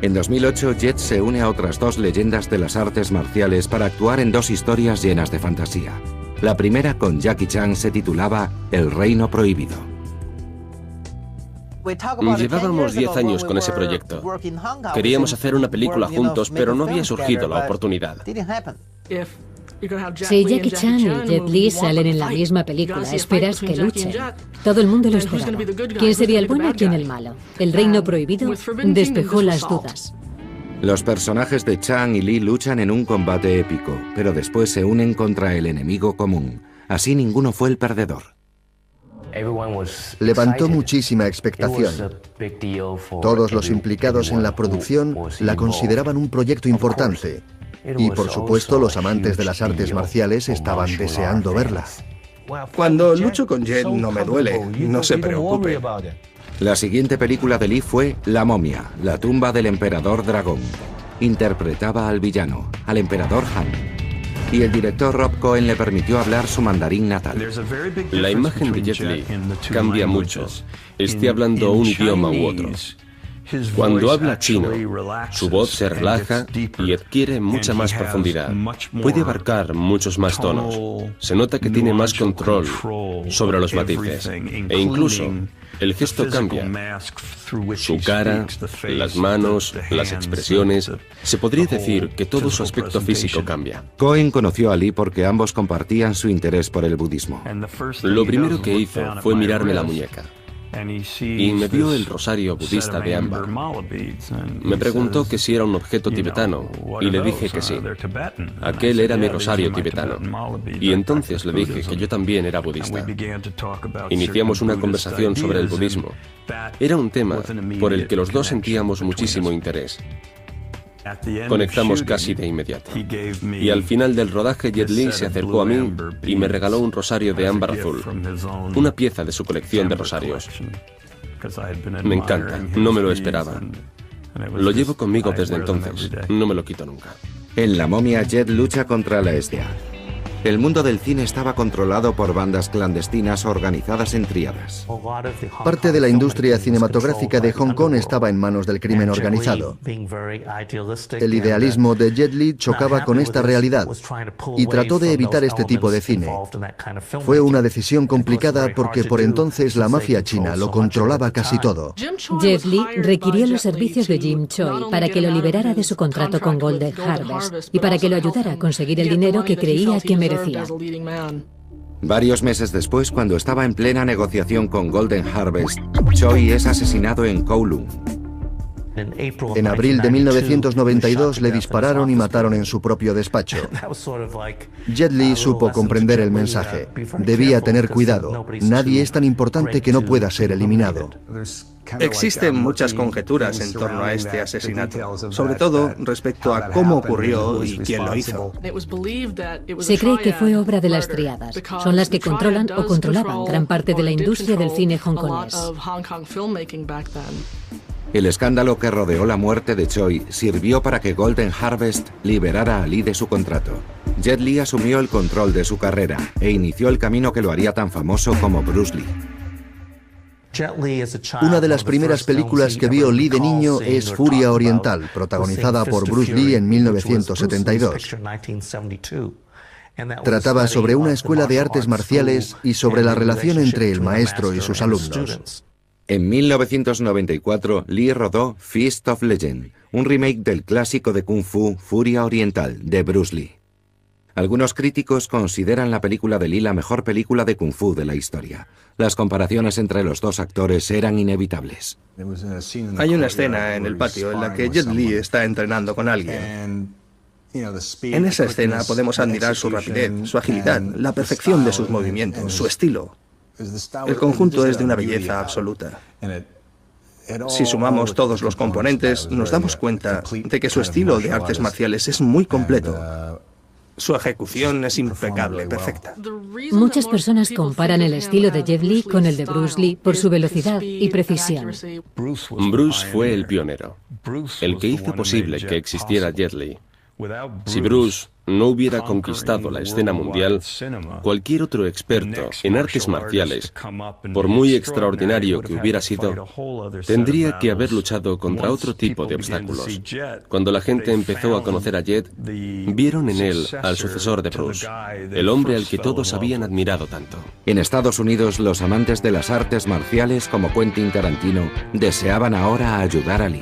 En 2008, Jet se une a otras 2 leyendas de las artes marciales para actuar en 2 historias llenas de fantasía. La primera, con Jackie Chan, se titulaba El Reino Prohibido. Llevábamos 10 años con ese proyecto. Queríamos hacer una película juntos, pero no había surgido la oportunidad. Si Jackie Chan y Jet Li salen en la misma película, esperas que luchen. Todo el mundo lo esperaba. ¿Quién sería el bueno y quién el malo? El Reino Prohibido despejó las dudas. Los personajes de Chan y Lee luchan en un combate épico, pero después se unen contra el enemigo común. Así ninguno fue el perdedor. Levantó muchísima expectación. Todos los implicados en la producción la consideraban un proyecto importante. Y por supuesto los amantes de las artes marciales estaban deseando verla. Cuando lucho con Jet no me duele, no se preocupe. La siguiente película de Lee fue La momia, la tumba del emperador dragón. Interpretaba al villano, al emperador Han. Y el director Rob Cohen le permitió hablar su mandarín natal. La imagen de Jet Li cambia mucho, esté hablando un idioma u otro. Cuando habla chino, su voz se relaja y adquiere mucha más profundidad. Puede abarcar muchos más tonos. Se nota que tiene más control sobre los matices. E incluso el gesto cambia. Su cara, las manos, las expresiones. Se podría decir que todo su aspecto físico cambia. Cohen conoció a Lee porque ambos compartían su interés por el budismo. Lo primero que hizo fue mirarme la muñeca. Y me dio el rosario budista de ámbar. Me preguntó que si era un objeto tibetano y le dije que sí. Aquel era mi rosario tibetano. Y entonces le dije que yo también era budista. Iniciamos una conversación sobre el budismo. Era un tema por el que los dos sentíamos muchísimo interés. Conectamos casi de inmediato. Y al final del rodaje, Jet Li se acercó a mí y me regaló un rosario de ámbar azul, una pieza de su colección de rosarios. Me encanta, no me lo esperaba. Lo llevo conmigo desde entonces, no me lo quito nunca. En La momia, Jet lucha contra la SDA. El mundo del cine estaba controlado por bandas clandestinas organizadas en tríadas. Parte de la industria cinematográfica de Hong Kong estaba en manos del crimen organizado. El idealismo de Jet Li chocaba con esta realidad y trató de evitar este tipo de cine. Fue una decisión complicada porque por entonces la mafia china lo controlaba casi todo. Jet Li requirió los servicios de Jim Choi para que lo liberara de su contrato con Golden Harvest y para que lo ayudara a conseguir el dinero que creía que merecía. Varios meses después, cuando estaba en plena negociación con Golden Harvest, Choi es asesinado en Kowloon. En abril de 1992 le dispararon y mataron en su propio despacho. Jet Li supo comprender el mensaje. Debía tener cuidado. Nadie es tan importante que no pueda ser eliminado. Existen muchas conjeturas en torno a este asesinato, sobre todo respecto a cómo ocurrió y quién lo hizo. Se cree que fue obra de las tríadas. Son las que controlan o controlaban gran parte de la industria del cine hongkonés. El escándalo que rodeó la muerte de Choi sirvió para que Golden Harvest liberara a Lee de su contrato. Jet Li asumió el control de su carrera e inició el camino que lo haría tan famoso como Bruce Lee. Una de las primeras películas que vio Lee de niño es Furia Oriental, protagonizada por Bruce Lee en 1972. Trataba sobre una escuela de artes marciales y sobre la relación entre el maestro y sus alumnos. En 1994, Lee rodó Fist of Legend, un remake del clásico de Kung Fu Furia Oriental de Bruce Lee. Algunos críticos consideran la película de Lee la mejor película de Kung Fu de la historia. Las comparaciones entre los dos actores eran inevitables. Hay una escena en el patio en la que Jet Li está entrenando con alguien. En esa escena podemos admirar su rapidez, su agilidad, la perfección de sus movimientos, su estilo. El conjunto es de una belleza absoluta. Si sumamos todos los componentes, nos damos cuenta de que su estilo de artes marciales es muy completo. Su ejecución es impecable, perfecta. Muchas personas comparan el estilo de Jet Li con el de Bruce Lee por su velocidad y precisión. Bruce fue el pionero, el que hizo posible que existiera Jet Li. Si Bruce no hubiera conquistado la escena mundial, cualquier otro experto en artes marciales, por muy extraordinario que hubiera sido, tendría que haber luchado contra otro tipo de obstáculos. Cuando la gente empezó a conocer a Jet, vieron en él al sucesor de Bruce, el hombre al que todos habían admirado tanto. En Estados Unidos, los amantes de las artes marciales como Quentin Tarantino deseaban ahora ayudar a Lee.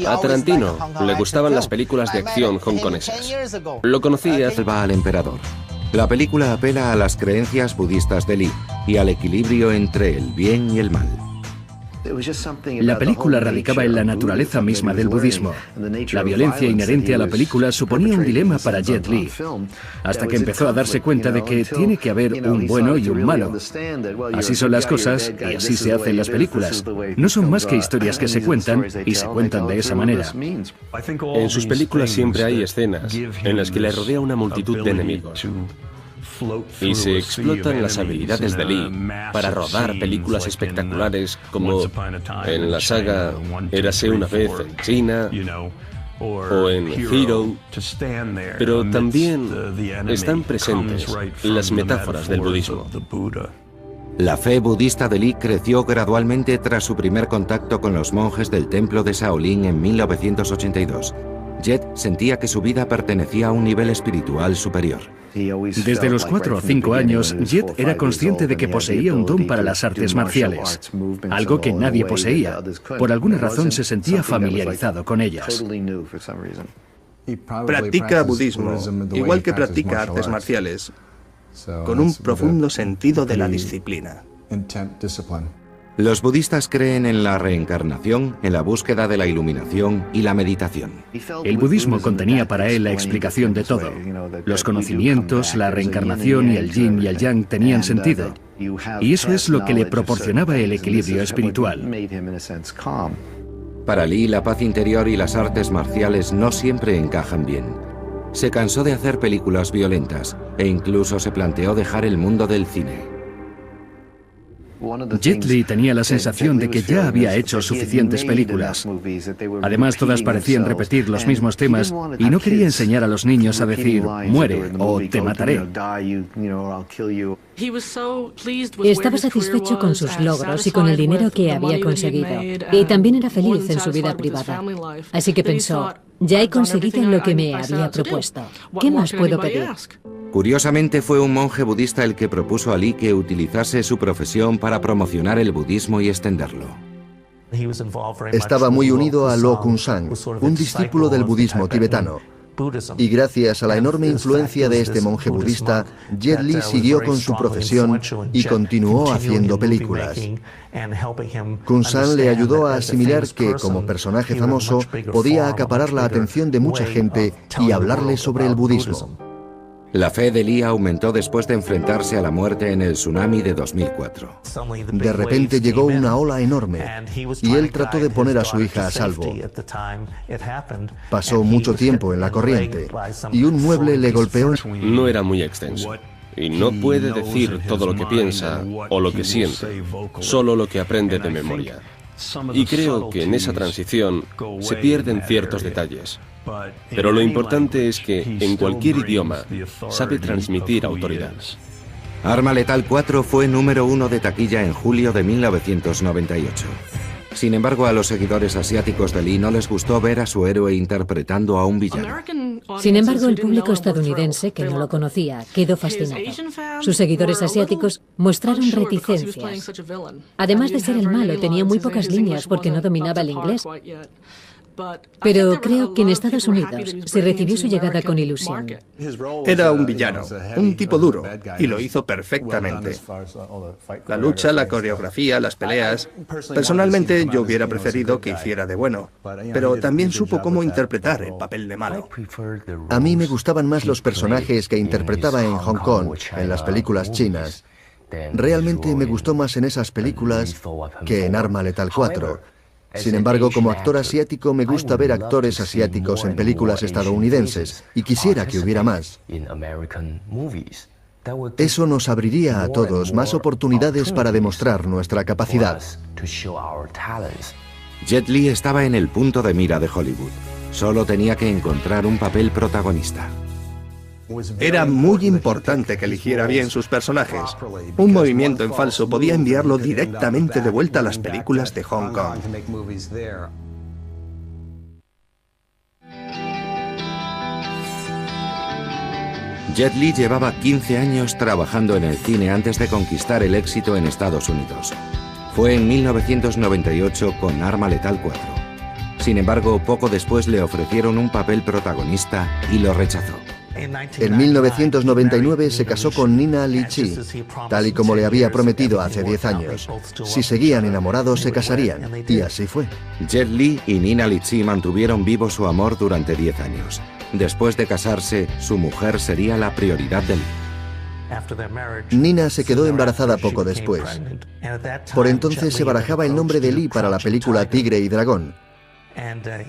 A Tarantino le gustaban las películas de acción hongkonesas. Lo conocía. Salva al emperador. La película apela a las creencias budistas de Lee y al equilibrio entre el bien y el mal. La película radicaba en la naturaleza misma del budismo. La violencia inherente a la película suponía un dilema para Jet Li, hasta que empezó a darse cuenta de que tiene que haber un bueno y un malo. Así son las cosas y así se hacen las películas. No son más que historias que se cuentan y se cuentan de esa manera. En sus películas siempre hay escenas en las que le rodea una multitud de enemigos. Y se explotan las habilidades de Lee para rodar películas espectaculares como en la saga Érase una vez en China o en Hero, pero también están presentes las metáforas del budismo. La fe budista de Lee creció gradualmente tras su primer contacto con los monjes del templo de Shaolin en 1982. Jet sentía que su vida pertenecía a un nivel espiritual superior. Desde los 4 o 5 años, Jet era consciente de que poseía un don para las artes marciales, algo que nadie poseía. Por alguna razón se sentía familiarizado con ellas. Practica budismo, igual que practica artes marciales, con un profundo sentido de la disciplina. Los budistas creen en la reencarnación, en la búsqueda de la iluminación y la meditación. El budismo contenía para él la explicación de todo. Los conocimientos, la reencarnación y el yin y el yang tenían sentido. Y eso es lo que le proporcionaba el equilibrio espiritual. Para Lee, la paz interior y las artes marciales no siempre encajan bien. Se cansó de hacer películas violentas e incluso se planteó dejar el mundo del cine. Jet Li tenía la sensación de que ya había hecho suficientes películas. Además, todas parecían repetir los mismos temas y no quería enseñar a los niños a decir muere o te mataré. Estaba satisfecho con sus logros y con el dinero que había conseguido. Y también era feliz en su vida privada. Así que pensó, ya he conseguido lo que me había propuesto. ¿Qué más puedo pedir? Curiosamente, fue un monje budista el que propuso a Lee que utilizase su profesión para promocionar el budismo y extenderlo. Estaba muy unido a Lo Kun Sang, un discípulo del budismo tibetano. Y gracias a la enorme influencia de este monje budista, Jet Li siguió con su profesión y continuó haciendo películas. Kun Sang le ayudó a asimilar que, como personaje famoso, podía acaparar la atención de mucha gente y hablarle sobre el budismo. La fe de Lee aumentó después de enfrentarse a la muerte en el tsunami de 2004. De repente llegó una ola enorme y él trató de poner a su hija a salvo. Pasó mucho tiempo en la corriente y un mueble le golpeó. No era muy extenso y no puede decir todo lo que piensa o lo que siente, solo lo que aprende de memoria. Y creo que en esa transición se pierden ciertos detalles. Pero lo importante es que, en cualquier idioma, sabe transmitir autoridad. Arma Letal 4 fue número 1 de taquilla en julio de 1998. Sin embargo, a los seguidores asiáticos de Lee no les gustó ver a su héroe interpretando a un villano. Sin embargo, el público estadounidense, que no lo conocía, quedó fascinado. Sus seguidores asiáticos mostraron reticencias. Además de ser el malo, tenía muy pocas líneas porque no dominaba el inglés. Pero creo que en Estados Unidos se recibió su llegada con ilusión. Era un villano, un tipo duro, y lo hizo perfectamente. La lucha, la coreografía, las peleas. Personalmente yo hubiera preferido que hiciera de bueno, pero también supo cómo interpretar el papel de malo. A mí me gustaban más los personajes que interpretaba en Hong Kong, en las películas chinas. Realmente me gustó más en esas películas que en Arma Letal 4. Sin embargo, como actor asiático me gusta ver actores asiáticos en películas estadounidenses y quisiera que hubiera más. Eso nos abriría a todos más oportunidades para demostrar nuestra capacidad. Jet Li estaba en el punto de mira de Hollywood. Solo tenía que encontrar un papel protagonista. Era muy importante que eligiera bien sus personajes. Un movimiento en falso podía enviarlo directamente de vuelta a las películas de Hong Kong. Jet Li llevaba 15 años trabajando en el cine antes de conquistar el éxito en Estados Unidos. Fue en 1998 con Arma Letal 4. Sin embargo, poco después le ofrecieron un papel protagonista y lo rechazó. En 1999 se casó con Nina Li-chi, tal y como le había prometido hace 10 años. Si seguían enamorados, se casarían, y así fue. Jet Li y Nina Li-chi mantuvieron vivo su amor durante 10 años. Después de casarse, su mujer sería la prioridad de Lee. Nina se quedó embarazada poco después. Por entonces se barajaba el nombre de Lee para la película Tigre y Dragón.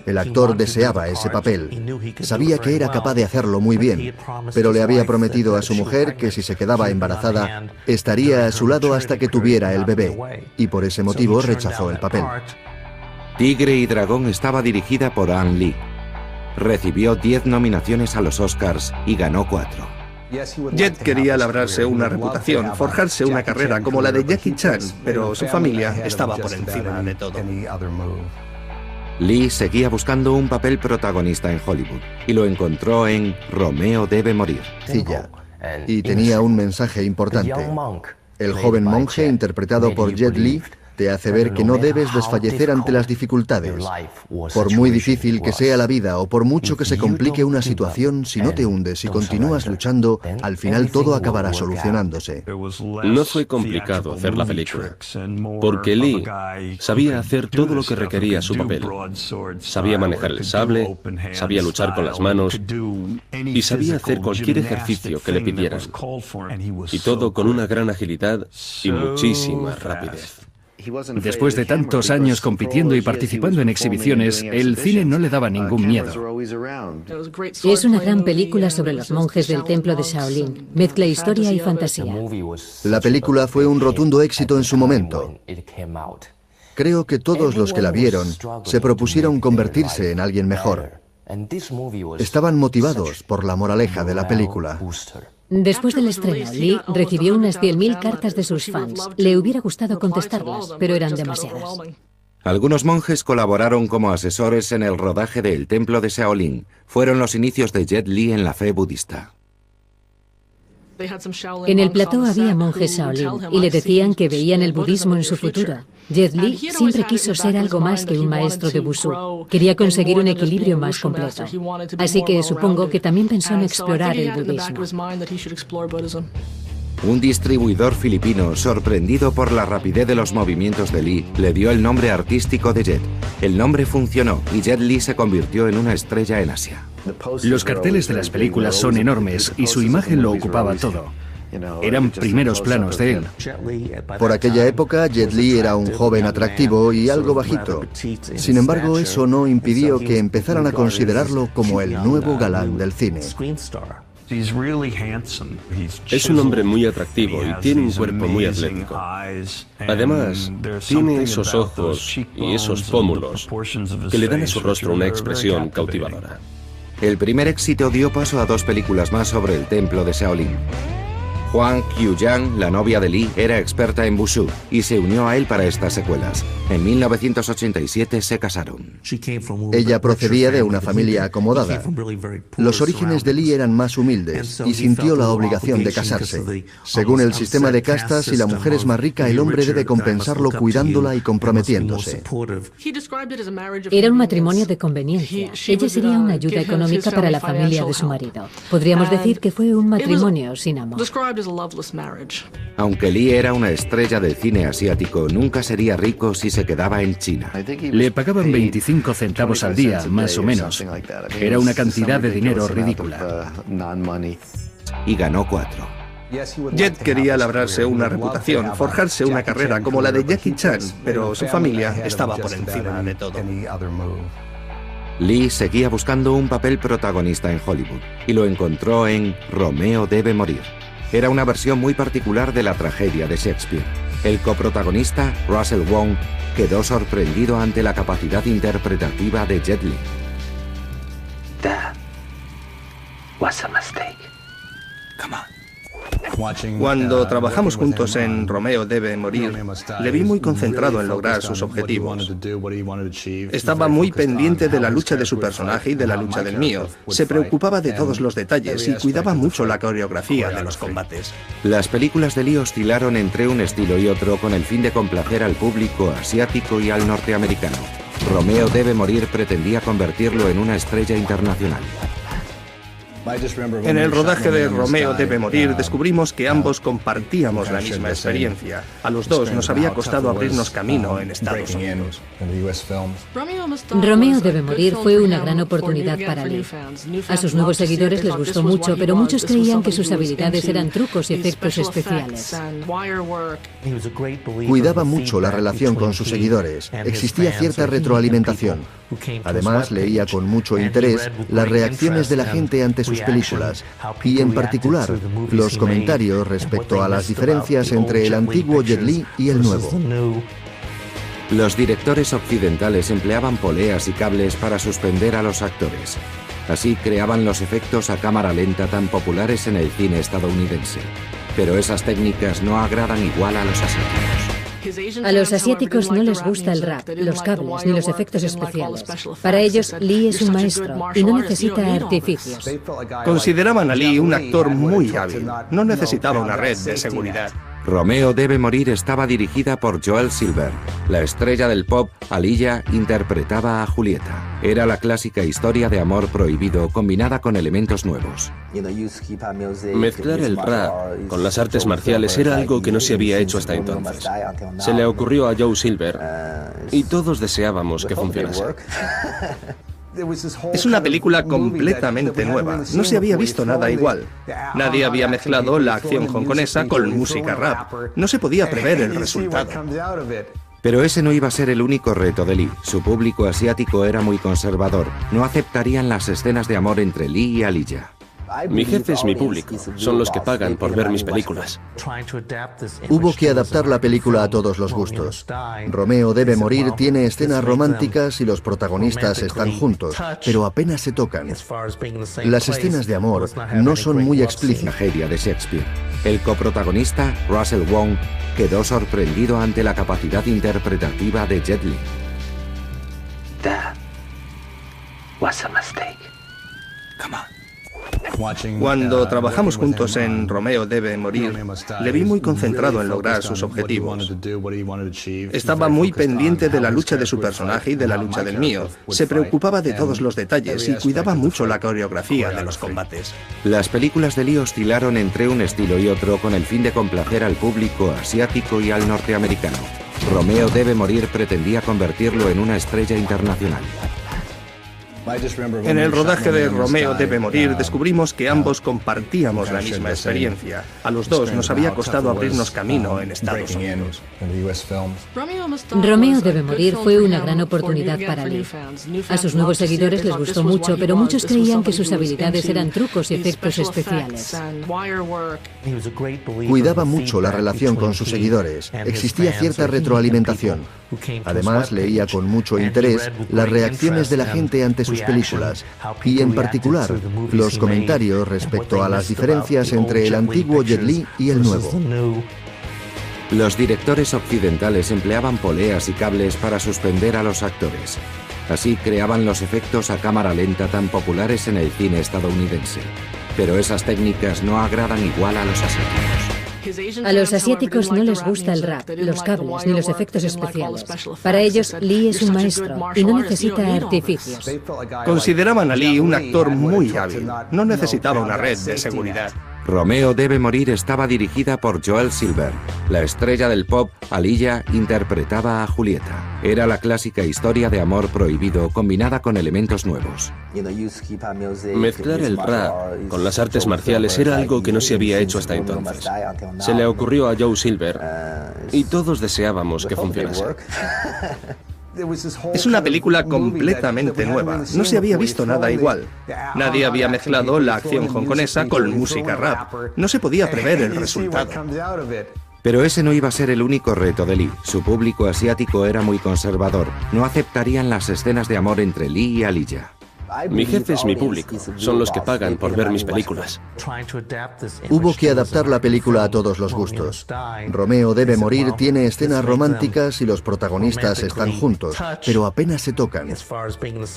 El actor deseaba ese papel. Sabía que era capaz de hacerlo muy bien, pero le había prometido a su mujer que si se quedaba embarazada, estaría a su lado hasta que tuviera el bebé, y por ese motivo rechazó el papel. Tigre y Dragón estaba dirigida por Ang Lee. Recibió 10 nominaciones a los Oscars y ganó 4. Jet quería labrarse una reputación, forjarse una carrera como la de Jackie Chan, pero su familia estaba por encima de todo. Lee seguía buscando un papel protagonista en Hollywood y lo encontró en Romeo debe morir. Y tenía un mensaje importante. El joven monje, interpretado por Jet Li, te hace ver que no debes desfallecer ante las dificultades. Por muy difícil que sea la vida o por mucho que se complique una situación, si no te hundes y continúas luchando, al final todo acabará solucionándose. No fue complicado hacer la película, porque Lee sabía hacer todo lo que requería su papel. Sabía manejar el sable, sabía luchar con las manos y sabía hacer cualquier ejercicio que le pidieran. Y todo con una gran agilidad y muchísima rapidez. Después de tantos años compitiendo y participando en exhibiciones, el cine no le daba ningún miedo. Es una gran película sobre los monjes del templo de Shaolin. Mezcla historia y fantasía. La película fue un rotundo éxito en su momento. Creo que todos los que la vieron se propusieron convertirse en alguien mejor. Estaban motivados por la moraleja de la película. Después del estreno, Lee recibió unas 100.000 cartas de sus fans. Le hubiera gustado contestarlas, pero eran demasiadas. Algunos monjes colaboraron como asesores en el rodaje de El Templo de Shaolin. Fueron los inicios de Jet Li en la fe budista. En el plató había monjes Shaolin y le decían que veían el budismo en su futuro. Jet Li siempre quiso ser algo más que un maestro de Wushu. Quería conseguir un equilibrio más completo. Así que supongo que también pensó en explorar el budismo. Un distribuidor filipino, sorprendido por la rapidez de los movimientos de Lee, le dio el nombre artístico de Jet. El nombre funcionó y Jet Li se convirtió en una estrella en Asia. Los carteles de las películas son enormes y su imagen lo ocupaba todo. Eran primeros planos de él. Por aquella época, Jet Li era un joven atractivo y algo bajito. Sin embargo, eso no impidió que empezaran a considerarlo como el nuevo galán del cine. Es un hombre muy atractivo y tiene un cuerpo muy atlético. Además, tiene esos ojos y esos pómulos que le dan a su rostro una expresión cautivadora. El primer éxito dio paso a 2 películas más sobre el templo de Shaolin. Huang Qiuyang, la novia de Lee, era experta en Wushu y se unió a él para estas secuelas. En 1987 se casaron. Ella procedía de una familia acomodada. Los orígenes de Lee eran más humildes y sintió la obligación de casarse. Según el sistema de castas, si la mujer es más rica, el hombre debe compensarlo cuidándola y comprometiéndose. Era un matrimonio de conveniencia. Ella sería una ayuda económica para la familia de su marido. Podríamos decir que fue un matrimonio sin amor. Aunque Lee era una estrella del cine asiático, nunca sería rico si se quedaba en China. Le pagaban 25 centavos al día, más o menos. Era una cantidad de dinero ridícula. Y ganó 4. Jet quería labrarse una reputación, forjarse una carrera como la de Jackie Chan, pero su familia estaba por encima de todo. Lee seguía buscando un papel protagonista en Hollywood y lo encontró en Romeo debe morir. Era una versión muy particular de la tragedia de Shakespeare. El coprotagonista, Russell Wong, quedó sorprendido ante la capacidad interpretativa de Jet Li. That was a mistake. Come on. Cuando trabajamos juntos en Romeo debe morir, le vi muy concentrado en lograr sus objetivos. Estaba muy pendiente de la lucha de su personaje y de la lucha del mío. Se preocupaba de todos los detalles y cuidaba mucho la coreografía de los combates. Las películas de Lee oscilaron entre un estilo y otro con el fin de complacer al público asiático y al norteamericano. Romeo debe morir pretendía convertirlo en una estrella internacional. En el rodaje de Romeo debe morir descubrimos que ambos compartíamos la misma experiencia. A los dos nos había costado abrirnos camino en Estados Unidos. Romeo debe morir fue una gran oportunidad para Lee. A sus nuevos seguidores les gustó mucho, pero muchos creían que sus habilidades eran trucos y efectos especiales. Cuidaba mucho la relación con sus seguidores. Existía cierta retroalimentación. Además, leía con mucho interés las reacciones de la gente ante sus películas y, en particular, los comentarios respecto a las diferencias entre el antiguo Jet Li y el nuevo. Los directores occidentales empleaban poleas y cables para suspender a los actores. Así creaban los efectos a cámara lenta tan populares en el cine estadounidense. Pero esas técnicas no agradan igual a los asiáticos. A los asiáticos no les gusta el rap, los cables ni los efectos especiales. Para ellos, Lee es un maestro y no necesita artificios. Consideraban a Lee un actor muy hábil. No necesitaba una red de seguridad. Romeo debe morir estaba dirigida por Joel Silver. La estrella del pop, Aaliyah, interpretaba a Julieta. Era la clásica historia de amor prohibido combinada con elementos nuevos. Mezclar el rap con las artes marciales era algo que no se había hecho hasta entonces. Se le ocurrió a Joe Silver y todos deseábamos que funcionase. Es una película completamente nueva. No se había visto nada igual. Nadie había mezclado la acción hongkonesa con música rap. No se podía prever el resultado. Pero ese no iba a ser el único reto de Lee. Su público asiático era muy conservador. No aceptarían las escenas de amor entre Lee y Aaliyah. Mi jefe es mi público. Son los que pagan por ver mis películas. Hubo que adaptar la película a todos los gustos. Romeo debe morir tiene escenas románticas y los protagonistas están juntos, pero apenas se tocan. Las escenas de amor no son muy explícitas. Tragedia de Shakespeare. El coprotagonista, Russell Wong, quedó sorprendido ante la capacidad interpretativa de Jet Li. That was a mistake. Come on. Cuando trabajamos juntos en Romeo debe morir, le vi muy concentrado en lograr sus objetivos. Estaba muy pendiente de la lucha de su personaje y de la lucha del mío. Se preocupaba de todos los detalles y cuidaba mucho la coreografía de los combates. Las películas de Lee oscilaron entre un estilo y otro con el fin de complacer al público asiático y al norteamericano. Romeo debe morir pretendía convertirlo en una estrella internacional. En el rodaje de Romeo debe morir descubrimos que ambos compartíamos la misma experiencia. A los dos nos había costado abrirnos camino en Estados Unidos. Romeo debe morir fue una gran oportunidad para Lee. A sus nuevos seguidores les gustó mucho, pero muchos creían que sus habilidades eran trucos y efectos especiales. Cuidaba mucho la relación con sus seguidores. Existía cierta retroalimentación. Además, leía con mucho interés las reacciones de la gente ante sus películas y, en particular, los comentarios respecto a las diferencias entre el antiguo Jet Li y el nuevo. Los directores occidentales empleaban poleas y cables para suspender a los actores. Así creaban los efectos a cámara lenta tan populares en el cine estadounidense. Pero esas técnicas no agradan igual a los asiáticos. A los asiáticos no les gusta el rap, los cables ni los efectos especiales. Para ellos, Lee es un maestro y no necesita artificios. Consideraban a Lee un actor muy hábil. No necesitaba una red de seguridad. Romeo debe morir estaba dirigida por Joel Silver. La estrella del pop, Aaliyah, interpretaba a Julieta. Era la clásica historia de amor prohibido combinada con elementos nuevos. Mezclar el rap con las artes marciales era algo que no se había hecho hasta entonces. Se le ocurrió a Joe Silver y todos deseábamos que funcionase. Es una película completamente nueva. No se había visto nada igual. Nadie había mezclado la acción hongkonesa con música rap. No se podía prever el resultado. Pero ese no iba a ser el único reto de Lee. Su público asiático era muy conservador. No aceptarían las escenas de amor entre Lee y Aaliyah. Mi jefe es mi público. Son los que pagan por ver mis películas. Hubo que adaptar la película a todos los gustos. Romeo debe morir tiene escenas románticas y los protagonistas están juntos, pero apenas se tocan.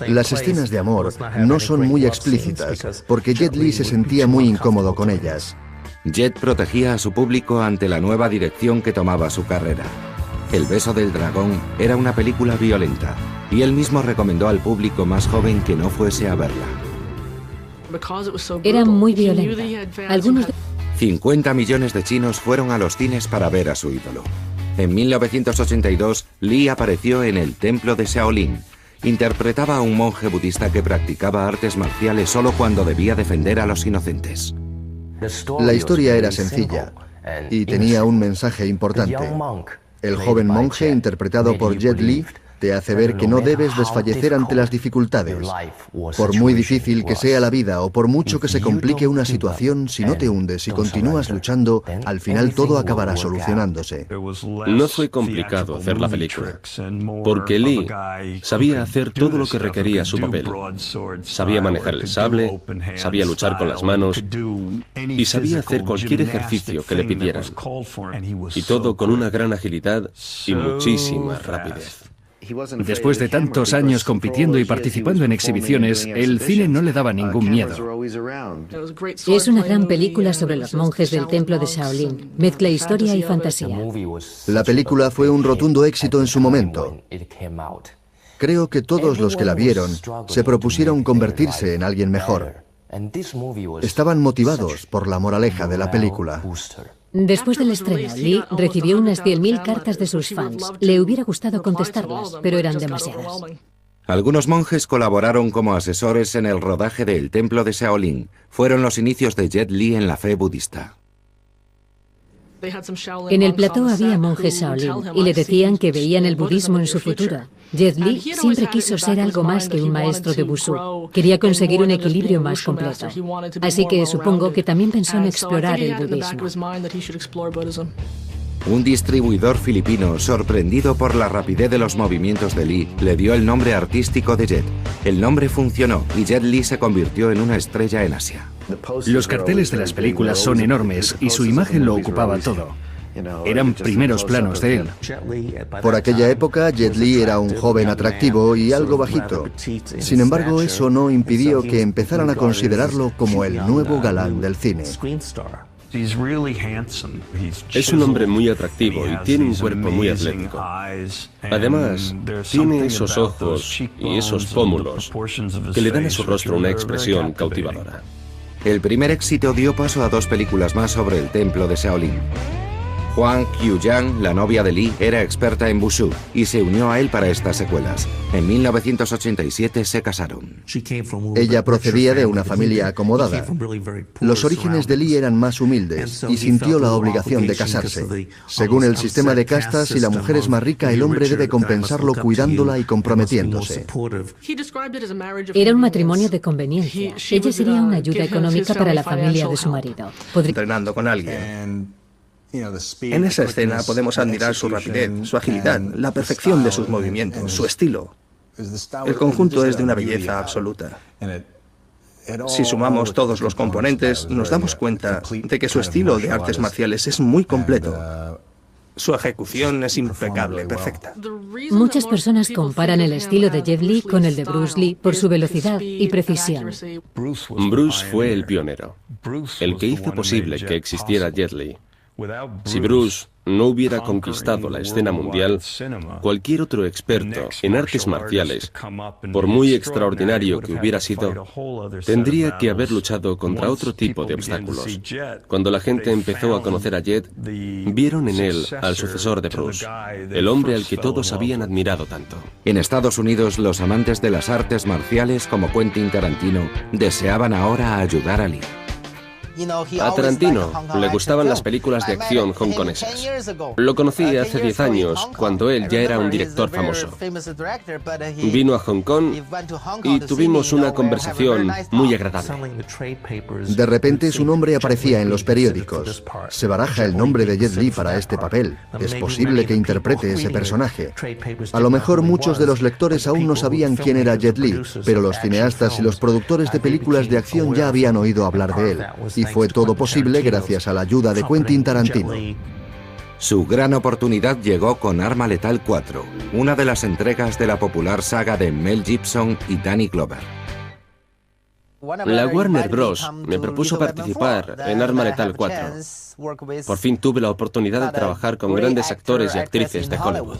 Las escenas de amor no son muy explícitas, porque Jet Li se sentía muy incómodo con ellas. Jet protegía a su público ante la nueva dirección que tomaba su carrera. El beso del dragón era una película violenta, y él mismo recomendó al público más joven que no fuese a verla. Era muy violenta. Algunos 50 millones de chinos fueron a los cines para ver a su ídolo. En 1982, Lee apareció en el templo de Shaolin. Interpretaba a un monje budista que practicaba artes marciales solo cuando debía defender a los inocentes. La historia era sencilla y tenía un mensaje importante. El joven monje, interpretado por Jet Li, te hace ver que no debes desfallecer ante las dificultades. Por muy difícil que sea la vida o por mucho que se complique una situación, si no te hundes y continúas luchando, al final todo acabará solucionándose. No fue complicado hacer la película, porque Lee sabía hacer todo lo que requería su papel. Sabía manejar el sable, sabía luchar con las manos y sabía hacer cualquier ejercicio que le pidieran. Y todo con una gran agilidad y muchísima rapidez. Después de tantos años compitiendo y participando en exhibiciones, el cine no le daba ningún miedo. Es una gran película sobre los monjes del templo de Shaolin. Mezcla historia y fantasía. La película fue un rotundo éxito en su momento. Creo que todos los que la vieron se propusieron convertirse en alguien mejor. Estaban motivados por la moraleja de la película. Después del estreno, Lee recibió unas 100.000 cartas de sus fans. Le hubiera gustado contestarlas, pero eran demasiadas. Algunos monjes colaboraron como asesores en el rodaje de El Templo de Shaolin. Fueron los inicios de Jet Li en la fe budista. En el plató había monjes Shaolin y le decían que veían el budismo en su futuro. Jet Li siempre quiso ser algo más que un maestro de Wushu. Quería conseguir un equilibrio más completo. Así que supongo que también pensó en explorar el budismo. Un distribuidor filipino, sorprendido por la rapidez de los movimientos de Li, le dio el nombre artístico de Jet. El nombre funcionó y Jet Li se convirtió en una estrella en Asia. Los carteles de las películas son enormes y su imagen lo ocupaba todo. Eran primeros planos de él. Por aquella época, Jet Li era un joven atractivo y algo bajito. Sin embargo, eso no impidió que empezaran a considerarlo como el nuevo galán del cine. Es un hombre muy atractivo y tiene un cuerpo muy atlético. Además, tiene esos ojos y esos pómulos que le dan a su rostro una expresión cautivadora. El primer éxito dio paso a 2 películas más sobre el templo de Shaolin. Huang Qiuyang, la novia de Li, era experta en Wushu y se unió a él para estas secuelas. En 1987 se casaron. Ella procedía de una familia acomodada. Los orígenes de Li eran más humildes y sintió la obligación de casarse. Según el sistema de castas, si la mujer es más rica, el hombre debe compensarlo cuidándola y comprometiéndose. Era un matrimonio de conveniencia. Ella sería una ayuda económica para la familia de su marido. Entrenando con alguien. En esa escena podemos admirar su rapidez, su agilidad, la perfección de sus movimientos, su estilo. El conjunto es de una belleza absoluta. Si sumamos todos los componentes, nos damos cuenta de que su estilo de artes marciales es muy completo. Su ejecución es impecable, perfecta. Muchas personas comparan el estilo de Jet Li con el de Bruce Lee por su velocidad y precisión. Bruce fue el pionero, el que hizo posible que existiera Jet Li. Si Bruce no hubiera conquistado la escena mundial, cualquier otro experto en artes marciales, por muy extraordinario que hubiera sido, tendría que haber luchado contra otro tipo de obstáculos. Cuando la gente empezó a conocer a Jet, vieron en él al sucesor de Bruce, el hombre al que todos habían admirado tanto. En Estados Unidos, los amantes de las artes marciales como Quentin Tarantino deseaban ahora ayudar a Lee. A Tarantino le gustaban las películas de acción hongkonesas. Lo conocí hace 10 años, cuando él ya era un director famoso. Vino a Hong Kong y tuvimos una conversación muy agradable. De repente su nombre aparecía en los periódicos. Se baraja el nombre de Jet Li para este papel. Es posible que interprete ese personaje. A lo mejor muchos de los lectores aún no sabían quién era Jet Li, pero los cineastas y los productores de películas de acción ya habían oído hablar de él. Y fue todo posible gracias a la ayuda de Quentin Tarantino. Su gran oportunidad llegó con Arma Letal 4, una de las entregas de la popular saga de Mel Gibson y Danny Glover. La Warner Bros. Me propuso participar en Arma Letal 4. Por fin tuve la oportunidad de trabajar con grandes actores y actrices de Hollywood.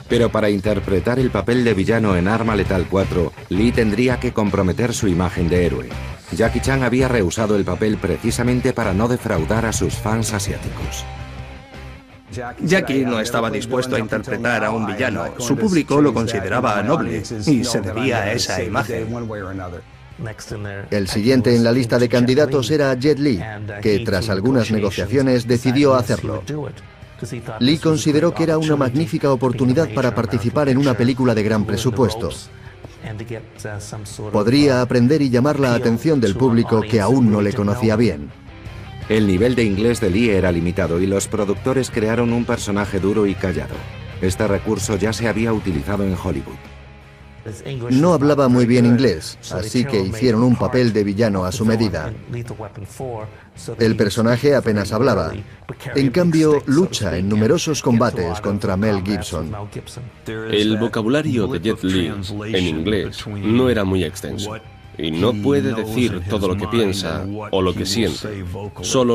Pero para interpretar el papel de villano en Arma Letal 4, Lee tendría que comprometer su imagen de héroe. Jackie Chan había rehusado el papel precisamente para no defraudar a sus fans asiáticos. Jackie no estaba dispuesto a interpretar a un villano. Su público lo consideraba noble y se debía a esa imagen. El siguiente en la lista de candidatos era Jet Li, que tras algunas negociaciones decidió hacerlo. Lee consideró que era una magnífica oportunidad para participar en una película de gran presupuesto. Podría aprender y llamar la atención del público que aún no le conocía bien. El nivel de inglés de Lee era limitado y los productores crearon un personaje duro y callado. Este recurso ya se había utilizado en Hollywood. No hablaba muy bien inglés, así que hicieron un papel de villano a su medida. El personaje apenas hablaba. En cambio, lucha en numerosos combates contra Mel Gibson. El vocabulario de Jet Li en inglés no era muy extenso y no puede decir todo lo que piensa o lo que siente, solo